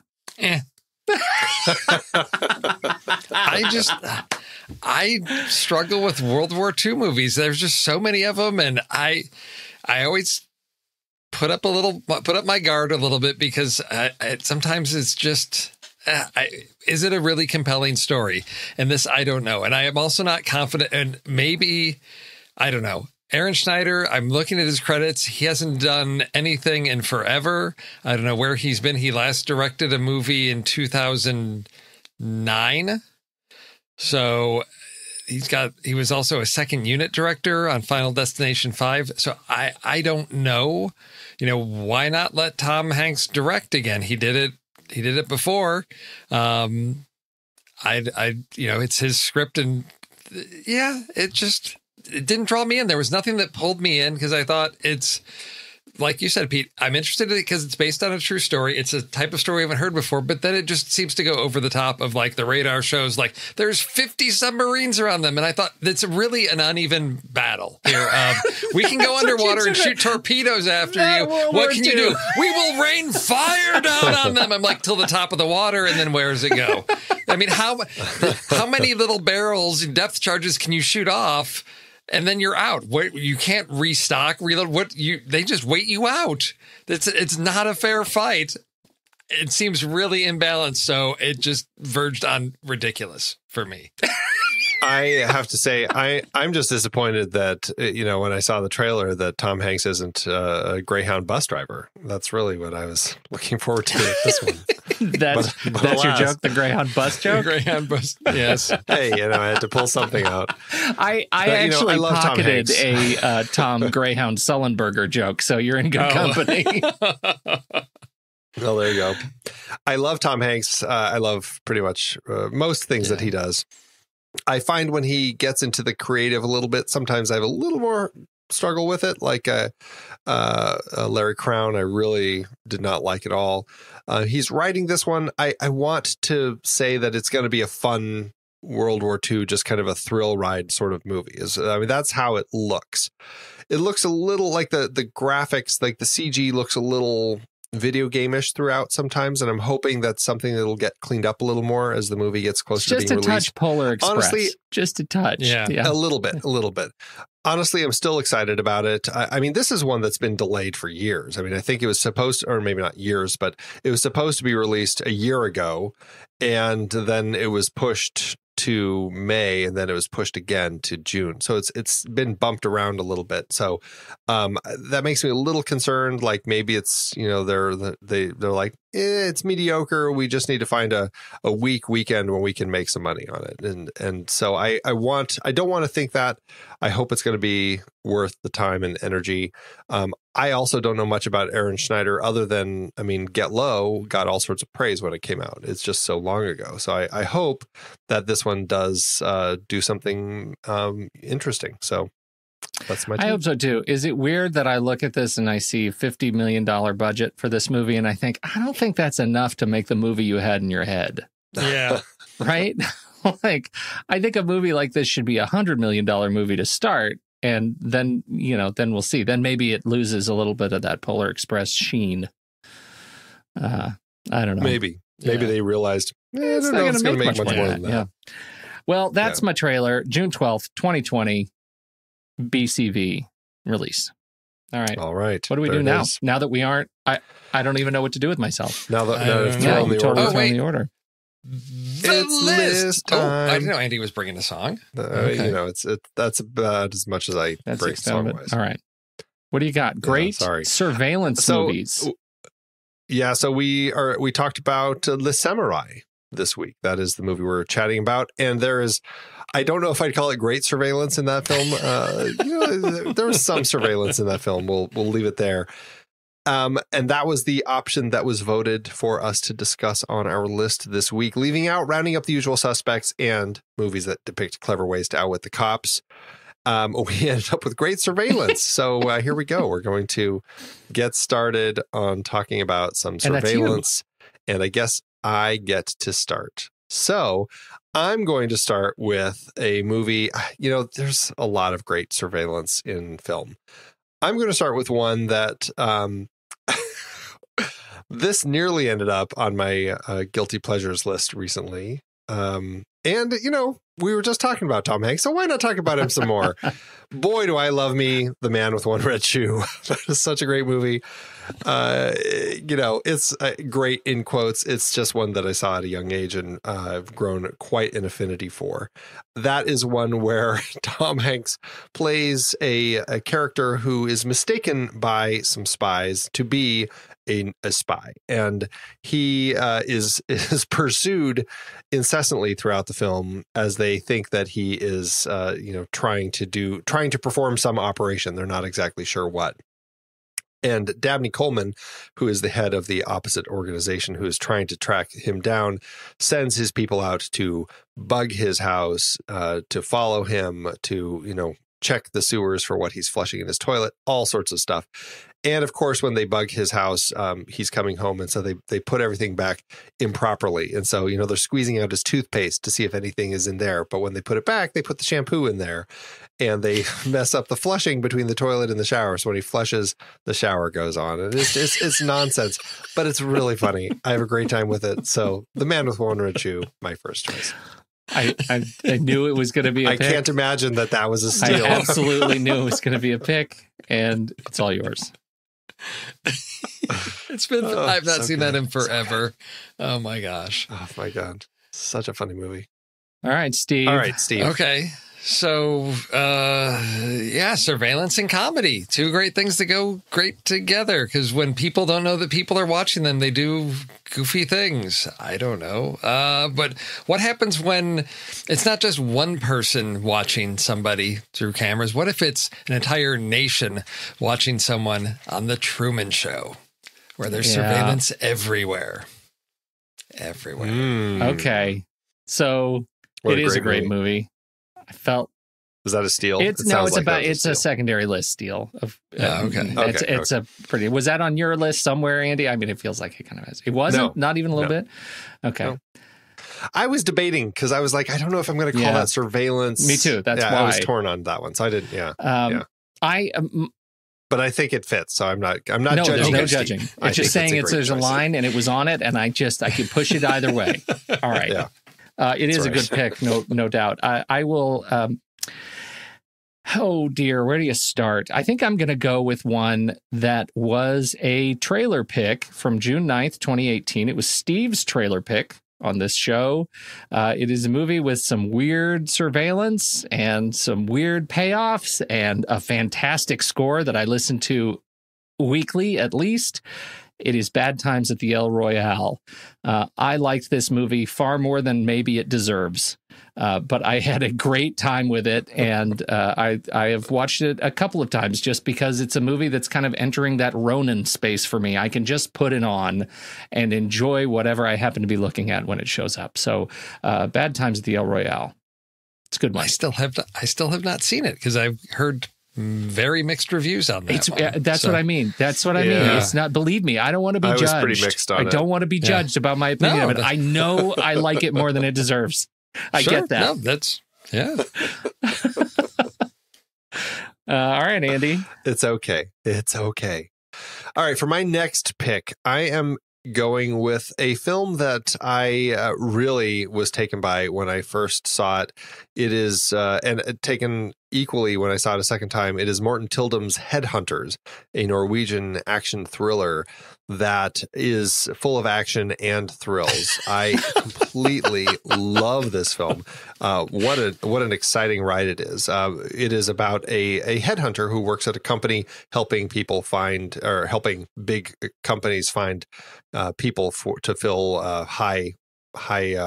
I struggle with World War II movies. There's just so many of them, and I always put up my guard a little bit, because sometimes it's just, is it a really compelling story? And this, I don't know. And I am also not confident, and maybe, I don't know. Aaron Schneider, I'm looking at his credits. He hasn't done anything in forever. I don't know where he's been. He last directed a movie in 2009. So he was also a second unit director on Final Destination 5. So I don't know, why not let Tom Hanks direct again? He did it before. It's his script, and it didn't draw me in. There was nothing that pulled me in, because I thought it's, like you said, Pete, I'm interested in it because it's based on a true story. It's a type of story we haven't heard before, but then it just seems to go over the top of like the radar shows, like there's 50 submarines around them. And I thought that's really an uneven battle here. We can go underwater and shoot torpedoes after you. What can you do? We will rain fire down on them. I'm like, till the top of the water, and then where does it go? I mean, how many little barrels and depth charges can you shoot off? And then you're out. You can't restock, reload. They just wait you out. It's not a fair fight. It seems really imbalanced, so it just verged on ridiculous for me. I have to say, I'm just disappointed that, when I saw the trailer, that Tom Hanks isn't a Greyhound bus driver. That's really what I was looking forward to with this one. That's your joke, the Greyhound bus joke? The Greyhound bus, yes. Hey, I had to pull something out. I pocketed a Tom Greyhound Sullenberger joke, so you're in good company. Well, there you go. I love Tom Hanks. I love pretty much most things that he does. I find when he gets into the creative a little bit, sometimes I have a little more struggle with it. Like Larry Crown, I really did not like at all. He's writing this one. I want to say that it's going to be a fun World War II, just kind of a thrill ride sort of movie. That's how it looks. It looks a little like the graphics, like the CG looks a little video game-ish throughout sometimes, and I'm hoping that's something that'll get cleaned up a little more as the movie gets closer to being released. Just a touch Polar Express. Honestly, just a touch. Yeah. A little bit. Honestly, I'm still excited about it. I mean, this is one that's been delayed for years. I mean, I think it was supposed to, or maybe not years, but it was supposed to be released a year ago, and then it was pushed to May, and then it was pushed again to June. So it's been bumped around a little bit. So that makes me a little concerned. Like maybe it's, they're like, it's mediocre. We just need to find a weekend when we can make some money on it. And so I don't want to think that. I hope it's going to be worth the time and energy. I also don't know much about Aaron Schneider other than, Get Low got all sorts of praise when it came out. It's just so long ago. So I hope that this one does do something interesting. So that's my take. I hope so too. Is it weird that I look at this and I see $50 million budget for this movie and I think, I don't think that's enough to make the movie you had in your head. Yeah. Right? Like, I think a movie like this should be $100 million movie to start. And then, then we'll see. Then maybe it loses a little bit of that Polar Express sheen. I don't know. Maybe they realized it's not going to make much more than that. Yeah. Well, that's my trailer. June 12th, 2020, BCV release. All right. What do we do now? Now that we aren't, I don't even know what to do myself. Now that we've thrown the order. It's list time. I didn't know Andy was bringing a song. Okay. That's about as much as I bring song-wise. All right. What do you got? Great surveillance movies. Yeah, so we talked about Le Samurai this week. That is the movie we're chatting about. And there is, I don't know if I'd call it great surveillance in that film. There was some surveillance in that film. We'll leave it there. And that was the option that was voted for us to discuss on our list this week, leaving out Rounding Up the Usual Suspects and movies that depict clever ways to outwit the cops. We ended up with Great Surveillance. So here we go. We're going to get started on talking about some surveillance. And I guess I get to start. So I'm going to start with a movie. There's a lot of great surveillance in film. I'm going to start with one that this nearly ended up on my guilty pleasures list recently. And, we were just talking about Tom Hanks, so why not talk about him some more? Boy, do I love me, The Man with One Red Shoe. That is such a great movie. It's great in quotes. It's just one that I saw at a young age and I've grown quite an affinity for. That is one where Tom Hanks plays a character who is mistaken by some spies to be a spy, and he is pursued incessantly throughout the film as they think that he is trying to perform some operation. They're not exactly sure what. And Dabney Coleman, who is the head of the opposite organization who is trying to track him down, sends his people out to bug his house, to follow him, to check the sewers for what he's flushing in his toilet, all sorts of stuff. And of course, when they bug his house, he's coming home. And so they put everything back improperly. And so, they're squeezing out his toothpaste to see if anything is in there. But when they put it back, they put the shampoo in there and they mess up the flushing between the toilet and the shower. So when he flushes, the shower goes on. And it's nonsense, but it's really funny. I have a great time with it. So The Man with One Red Shoe, my first choice. I knew it was going to be a pick. I can't imagine that was a steal. I absolutely knew it was going to be a pick, and it's all yours. I've not seen that in forever. Oh my gosh. Oh my God. Such a funny movie. All right, Steve. Okay. So, surveillance and comedy, two great things to go great together. Because when people don't know that people are watching them, they do goofy things. I don't know. But what happens when it's not just one person watching somebody through cameras? What if it's an entire nation watching someone on The Truman Show, where there's surveillance everywhere? Okay. So it is a great movie. I felt. Was that a steal? It's a secondary list steal. It's a pretty. Was that on your list somewhere, Andy? I mean, it feels like it kind of has. It wasn't. No, not even a little bit. Okay. No. I was debating because I was like, I don't know if I'm going to call that surveillance. Me too. That's why I was torn on that one. So I didn't. But I think it fits. So I'm not judging. There's no judging. It's just saying there's a line and it was on it, and I could push it either way. All right. Yeah. It is a good pick, no doubt. I will. Oh dear, where do you start? I think I'm going to go with one that was a trailer pick from June 9th, 2018. It was Steve's trailer pick on this show. It is a movie with some weird surveillance and some weird payoffs and a fantastic score that I listen to weekly at least. It is Bad Times at the El Royale. I liked this movie far more than maybe it deserves, but I had a great time with it, and I have watched it a couple of times just because it's a movie that's kind of entering that Ronin space for me. I can just put it on and enjoy whatever I happen to be looking at when it shows up. So Bad Times at the El Royale. It's a good one. I still have not seen it because I've heard very mixed reviews on that. That's what I mean. That's what I mean. It's not, believe me, I don't want to be judged. I was pretty mixed on it. I don't want to be judged about my opinion of it. I know I like it more than it deserves. I get that. No, that's, all right, Andy. It's okay. It's okay. All right. For my next pick, I am going with a film that I really was taken by when I first saw it. It is, and taken equally when I saw it a second time, it is Morten Tildum's Headhunters, a Norwegian action thriller that is full of action and thrills. I completely love this film. What an exciting ride it is. It is about a headhunter who works at a company helping people find, or helping big companies find people to fill high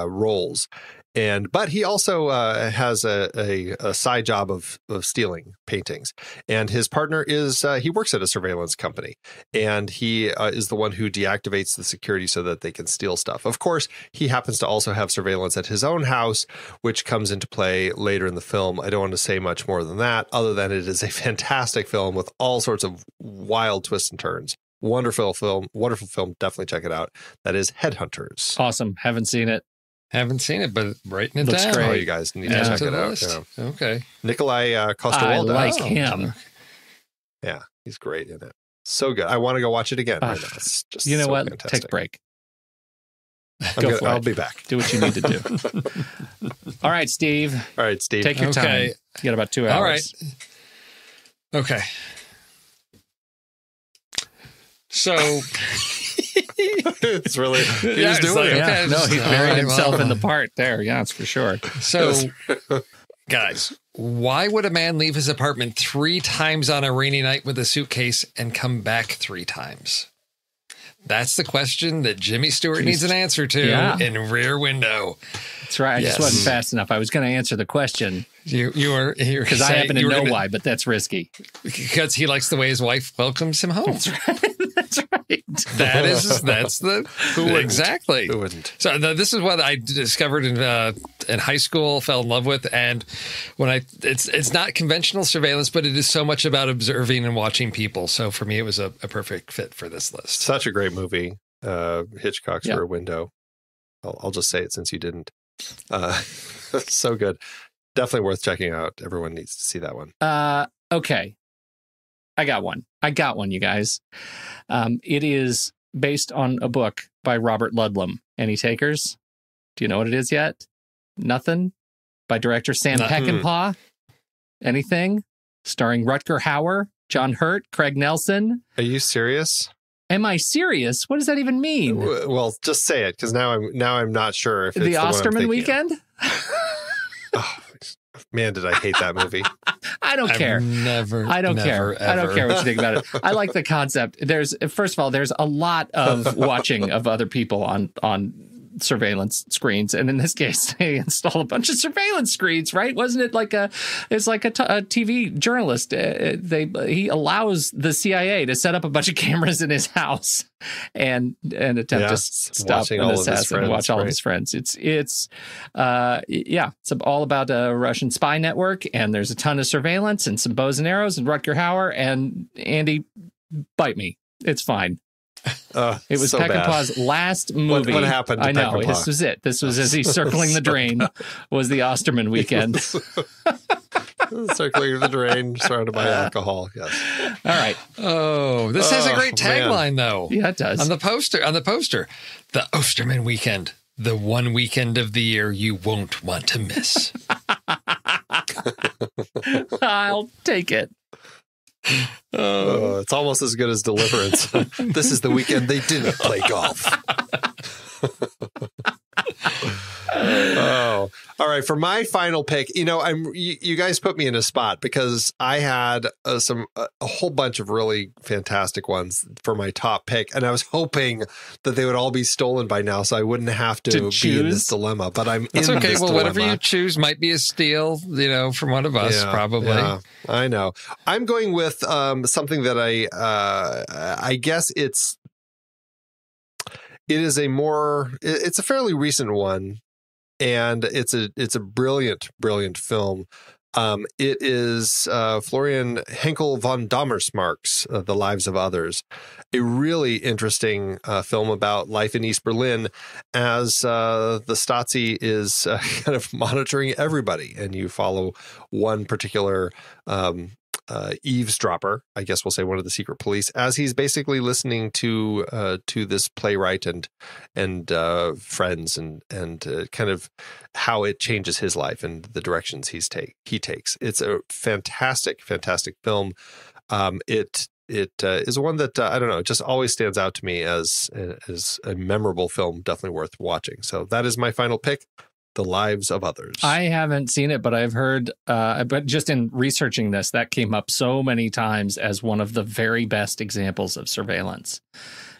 roles. But he also has a side job of stealing paintings. And his partner is, he works at a surveillance company, and he is the one who deactivates the security so that they can steal stuff. Of course, he happens to also have surveillance at his own house, which comes into play later in the film. I don't want to say much more than that, other than it is a fantastic film with all sorts of wild twists and turns. Wonderful film. Definitely check it out. That is Headhunters. Awesome. Haven't seen it. Haven't seen it, but writing it Looks down. great. Oh, you guys need to check it out. Yeah. Okay. Nikolai Coster-Waldau. I like him. Yeah, he's great in it. So good. I want to go watch it again right now. It's just you know what? Fantastic. Take a break. I'll be back. Do what you need to do. All right, Steve. Take your time. You got about 2 hours. All right. Okay. So it's really he's doing like, it. Okay, no, he's buried himself in the part there. Yeah, that's for sure. So, guys, why would a man leave his apartment 3 times on a rainy night with a suitcase and come back 3 times? That's the question that Jimmy Stewart needs an answer to in Rear Window. That's right. I just wasn't fast enough. I was going to answer the question. You were because I happen to know why, but that's risky. Because he likes the way his wife welcomes him home. That's right. That's right. That's the who wouldn't? Exactly. Who wouldn't? So this is what I discovered in high school, fell in love with, and when it's not conventional surveillance, but it is so much about observing and watching people. So for me, it was a perfect fit for this list. Such a great movie, Hitchcock's Rear Window. I'll just say it since you didn't. So good. Definitely worth checking out. Everyone needs to see that one. Okay. I got one, you guys. It is based on a book by Robert Ludlum. Any takers? Do you know what it is yet? Nothing? By director Sam Peckinpah? Anything? Starring Rutger Hauer, John Hurt, Craig Nelson. Are you serious? Am I serious? What does that even mean? Well, just say it, because now I'm not sure if it's the Osterman Weekend. Oh, man, did I hate that movie? I don't care. I don't care. Ever. I don't care what you think about it. I like the concept. First of all, there's a lot of watching of other people on surveillance screens, and in this case, they installed a bunch of surveillance screens. Right? Wasn't it like a TV journalist? He allows the CIA to set up a bunch of cameras in his house and attempt to stop an assassin and watch all of his friends. It's all about a Russian spy network, and there's a ton of surveillance and some bows and arrows and Rutger Hauer and Andy, bite me. It's fine. It was so Peckinpah's last movie. What happened to I know. Peckinpah? This was it. This was as he's circling the drain was the Osterman Weekend. Circling the drain, surrounded by alcohol. Yes. All right. Oh, this has a great tagline, though. Yeah, it does. On the poster, the Osterman Weekend, the one weekend of the year you won't want to miss. I'll take it. It's almost as good as Deliverance. This is the weekend they didn't play golf. Oh, all right. For my final pick, you guys put me in a spot because I had a whole bunch of really fantastic ones for my top pick, and I was hoping that they would all be stolen by now, so I wouldn't have to be in this dilemma. But I'm That's in okay. this Well, dilemma. whatever you choose might be a steal, from one of us, probably. Yeah, I know. I'm going with something that I guess it's a fairly recent one, and it's a brilliant film. It is Florian Henkel von Dahmersmark's The Lives of Others, a really interesting film about life in East Berlin as the Stasi is kind of monitoring everybody, and you follow one particular eavesdropper, I guess we'll say one of the secret police, as he's basically listening to this playwright and friends and kind of how it changes his life and the directions he takes. It's a fantastic film. It is one that I don't know, it just always stands out to me as a memorable film, definitely worth watching. So that is my final pick. The Lives of Others. I haven't seen it, but I've heard, but just in researching this, that came up so many times as one of the very best examples of surveillance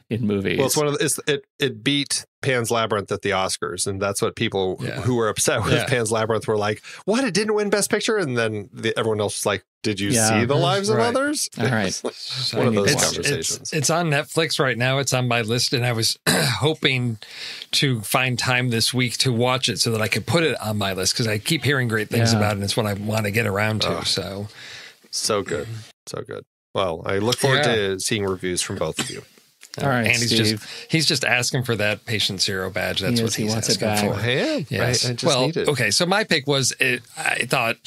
in movies. Well, it beat Pan's Labyrinth at the Oscars, and that's what people who were upset with Pan's Labyrinth were like, what, it didn't win Best Picture? And then everyone else was like, did you see The Lives of Others? All right. One of those conversations. It's on Netflix right now. It's on my list, and I was hoping to find time this week to watch it so that I could put it on my list, because I keep hearing great things about it, and it's what I want to get around to. So good. Well, I look forward to seeing reviews from both of you. All right, and Steve. he's just asking for that patient zero badge. That's what he's asking for. Yes. I just need it. Okay. So my pick was, I thought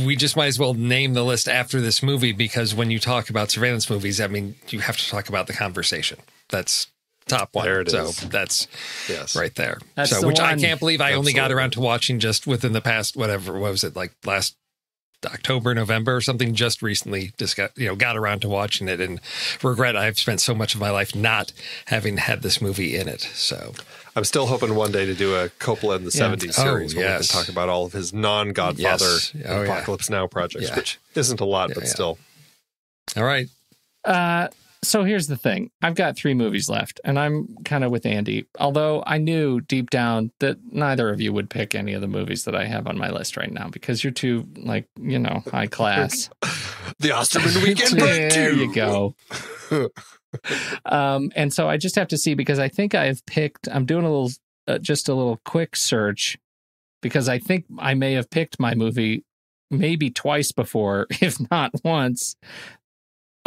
we just might as well name the list after this movie, because when you talk about surveillance movies, I mean, you have to talk about The Conversation. That's top one. There it so is. That's right there. That's which one. I can't believe I only got Absolutely. around to watching just within the past, what was it, like last October, November or something, just recently got around to watching it, and regret I've spent so much of my life not having had this movie in it. So I'm still hoping one day to do a Coppola in the 70s series where we can talk about all of his non-Godfather Apocalypse Now projects, which isn't a lot, but still. All right. So here's the thing. I've got 3 movies left, and I'm kind of with Andy, although I knew deep down that neither of you would pick any of the movies that I have on my list right now, because you're too, high class. The Osterman Weekend Part 2. There you go. And so I just have to see, because I think I'm doing a little quick search, because I think I may have picked my movie maybe twice before, if not once.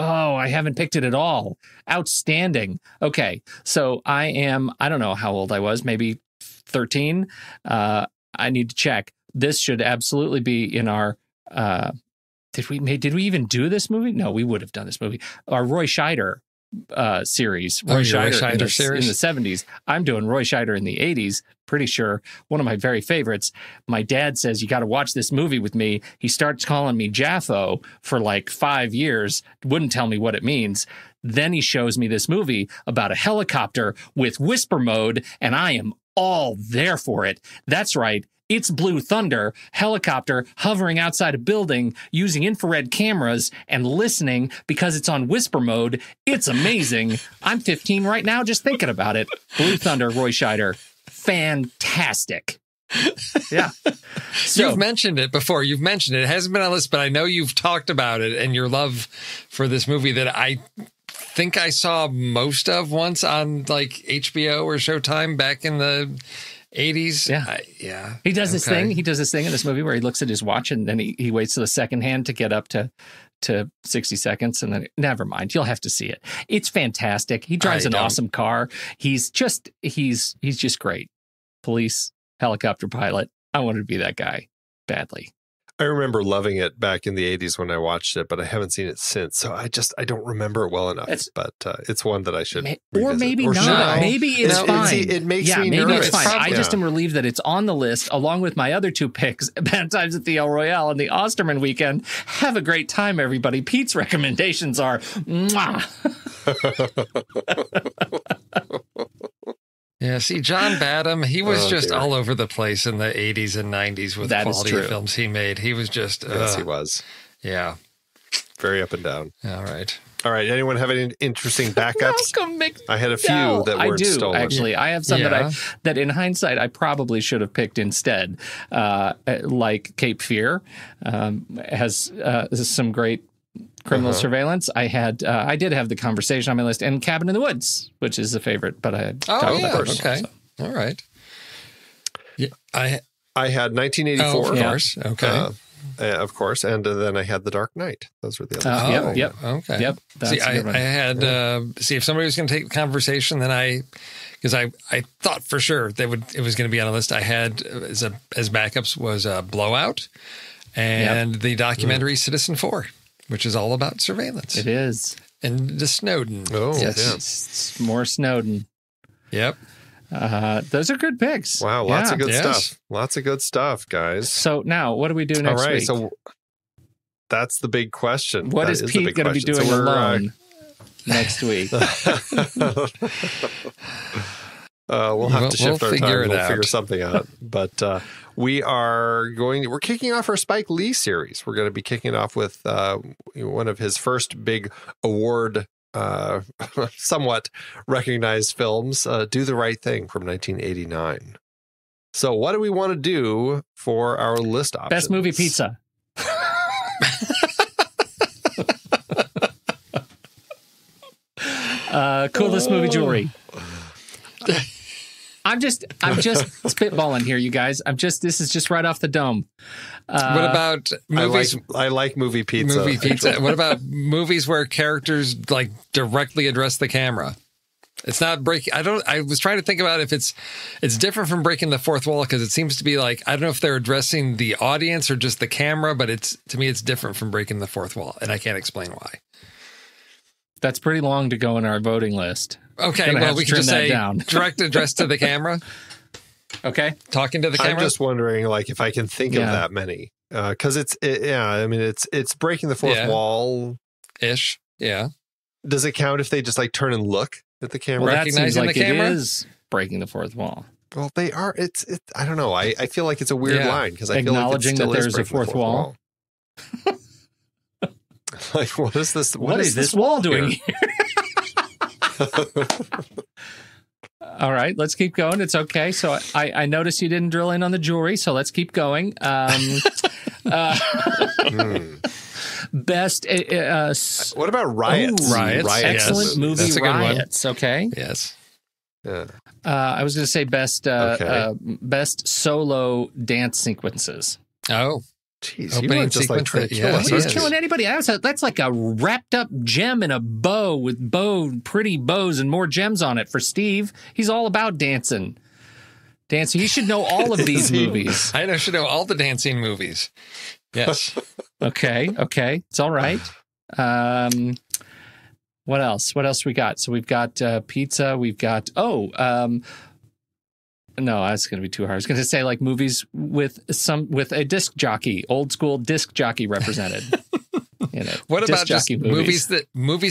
Oh, I haven't picked it at all. Outstanding. Okay. So I don't know how old I was, maybe 13. I need to check. This should absolutely be in our, did we even do this movie? No, we would have done this movie. Our Roy Scheider series. Roy Scheider series in the 70s. I'm doing Roy Scheider in the 80s. Pretty sure one of my very favorites. My dad says, you got to watch this movie with me. He starts calling me Jaffo for like 5 years. Wouldn't tell me what it means. Then he shows me this movie about a helicopter with whisper mode, and I am all there for it. That's right. It's Blue Thunder, helicopter hovering outside a building using infrared cameras and listening because it's on whisper mode. It's amazing. I'm 15 right now just thinking about it. Blue Thunder, Roy Scheider. Fantastic. Yeah. So, you've mentioned it before. You've mentioned it. It hasn't been on the list, but I know you've talked about it and your love for this movie that I think I saw most of once on like HBO or Showtime back in the 80s. Yeah. He does this thing. He does this thing in this movie where he looks at his watch and then he waits to the second hand to get up to 60 seconds, and then never mind. You'll have to see it. It's fantastic. He drives an awesome car. He's just great. Police, helicopter pilot. I wanted to be that guy badly. I remember loving it back in the 80s when I watched it, but I haven't seen it since. So I don't remember it well enough. But it's one that I should Or maybe not. Maybe it's fine. It makes me maybe nervous. It's fine. I just am relieved that it's on the list along with my other 2 picks, Bad Times at the El Royale and the Osterman Weekend. Have a great time, everybody. Pete's recommendations are mwah. Yeah, see, John Badham, he was just all over the place in the 80s and 90s with the quality of films he made. He was just... yes, he was. Yeah. Very up and down. All right. Anyone have any interesting backups? I had a few that weren't stolen. Actually, I have some that in hindsight, I probably should have picked instead. Like Cape Fear has some great criminal surveillance. I did have The Conversation on my list, and Cabin in the Woods, which is a favorite, but I had talked about first. Okay. So. All right. Yeah, I had 1984. Oh, of course. Okay. Of course, and then I had The Dark Knight. Those were the other two. Yep. Okay. Yep. See, I had if somebody was going to take the conversation, then because I thought for sure it was going to be on a list. I had as backups was Blowout and the documentary Citizen 4, which is all about surveillance. It is, and the Snowden. Oh, yes, more Snowden. Yep. Those are good picks. Wow, lots of good stuff. Lots of good stuff, guys. So now, what do we do next week? So that's the big question. What is Pete going to be doing alone next week? We'll have to shift our time. We'll figure something out. But we're kicking off our Spike Lee series. We're going to be kicking off with one of his first big award somewhat recognized films, Do the Right Thing from 1989. So what do we want to do for our list options? Best movie pizza. Coolest movie jewelry. I'm just spitballing here, you guys. This is just right off the dome. What about movies? I like movie pizza. Movie pizza. What about movies where characters like directly address the camera? It's not breaking. I was trying to think about if it's different from breaking the fourth wall, because it seems to be like, I don't know if they're addressing the audience or just the camera, but to me it's different from breaking the fourth wall, and I can't explain why. That's pretty long to go in our voting list. Okay, well, we can just say direct address to the camera. Okay. Talking to the camera. I'm just wondering, like, if I can think of that many. Because it's breaking the fourth wall. Ish, yeah. Does it count if they just, like, turn and look at the camera? Well, recognizing like the camera? It is breaking the fourth wall. Well, they are. I don't know. I feel like it's a weird line, because I feel like acknowledging that there's a fourth wall. Like, what is this? What is this wall doing here? All right, let's keep going. It's okay. So I noticed you didn't drill in on the jewelry, so let's keep going. Best. What about Riots? Riots. Excellent movie. That's a good Riots. one. Okay. Yes. Yeah. I was going to say best solo dance sequences. Oh. Jeez, you weren't just like trying to kill us. He's killing anybody. That's like a wrapped up gem in a bow with pretty bows and more gems on it for Steve. He's all about dancing. He should know all of these movies. I should know all the dancing movies. Yes. Okay. It's all right. What else? What else we got? So we've got pizza. We've got no, that's going to be too hard. I was going to say like movies with a disc jockey, old school disc jockey represented. What about just movies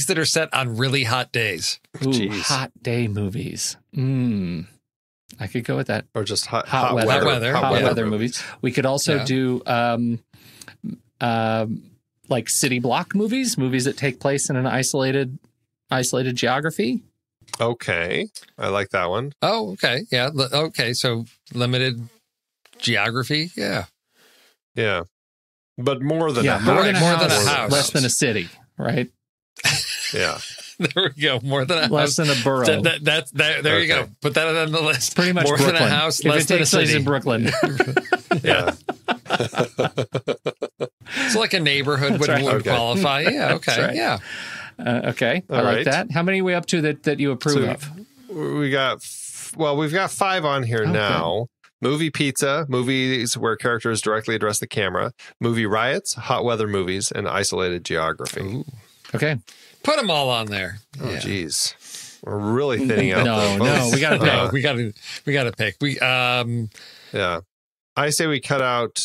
that are set on really hot days? Ooh, hot day movies. I could go with that. Or just hot weather movies. We could also do like city block movies that take place in an isolated geography. Okay, I like that one. Oh, okay, yeah, okay. So limited geography, yeah, but more than a house, less than a city, right? Yeah, there we go. More than a less house. than a borough. There you go. Put that on the list. Pretty much more Brooklyn. Than a house, if less it than takes a place city. in Brooklyn. Yeah. It's like a neighborhood would qualify. Yeah. Okay. Right. Yeah. Okay. I like that. How many are we up to that you approve of? We've got 5 on here now. Movie pizza, movies where characters directly address the camera, movie riots, hot weather movies, and isolated geography. Ooh. Okay. Put them all on there. Oh, geez. We're really thinning out. No, we got to pick. We got to pick. Yeah. I say we cut out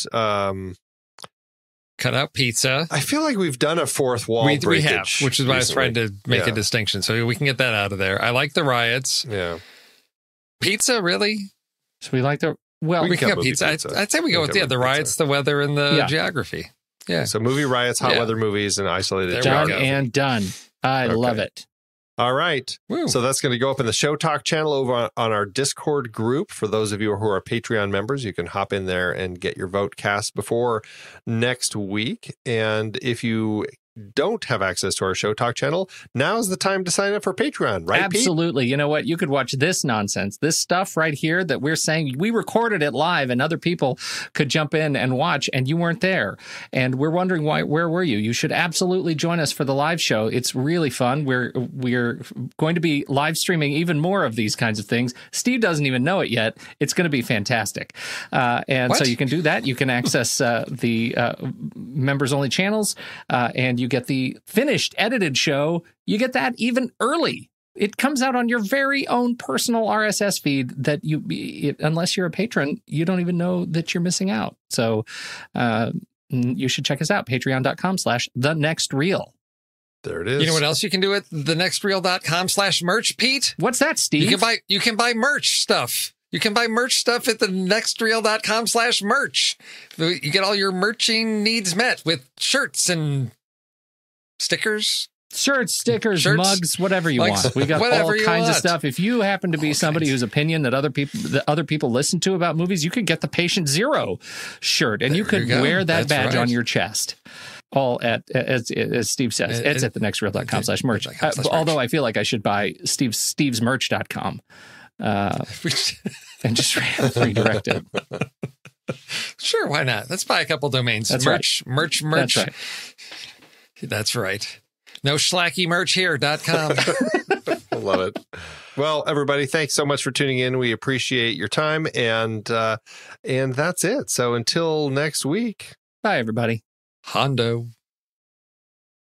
pizza. I feel like we've done a fourth wall breakage. We have, which is why I was trying to make a distinction. So we can get that out of there. I like the riots. Yeah. Pizza, really? So we like the well. We can have pizza. I'd say we go with the riots, the weather, and the geography. Yeah. So movie riots, hot weather movies, and isolated done geography. and done. I love it. All right. Woo. So that's going to go up in the Show Talk channel over on our Discord group. For those of you who are Patreon members, you can hop in there and get your vote cast before next week. And if you don't have access to our Show Talk channel, now's the time to sign up for Patreon, right, Absolutely. Pete? You know what? You could watch this nonsense, this stuff right here that we're saying. We recorded it live and other people could jump in and watch, and you weren't there. And we're wondering where were you? You should absolutely join us for the live show. It's really fun. We're going to be live streaming even more of these kinds of things. Steve doesn't even know it yet. It's going to be fantastic. So you can do that. You can access the members only channels, and you get the finished edited show. You get that even early. It comes out on your very own personal RSS feed that unless you're a patron, you don't even know that you're missing out. So you should check us out. Patreon.com/thenextreel. There it is. You know what else you can do at thenextreel.com/merch, Pete? What's that, Steve? You can buy merch stuff. You can buy merch stuff at thenextreel.com/merch. You get all your merching needs met with shirts and stickers. Shirts, stickers, mugs, whatever you want. We got all kinds of stuff. If you happen to be somebody whose opinion that other people listen to about movies, you could get the Patient Zero shirt, and you could wear that badge on your chest. All at, as Steve says, it's at thenextreel.com/merch. Although I feel like I should buy stevesmerch.com and just redirect it. Sure, why not? Let's buy a couple domains. That's merch. That's right. That's right. No schlackymerchhere.com. I love it. Well, everybody, thanks so much for tuning in. We appreciate your time, and that's it. So until next week. Bye, everybody. Hondo.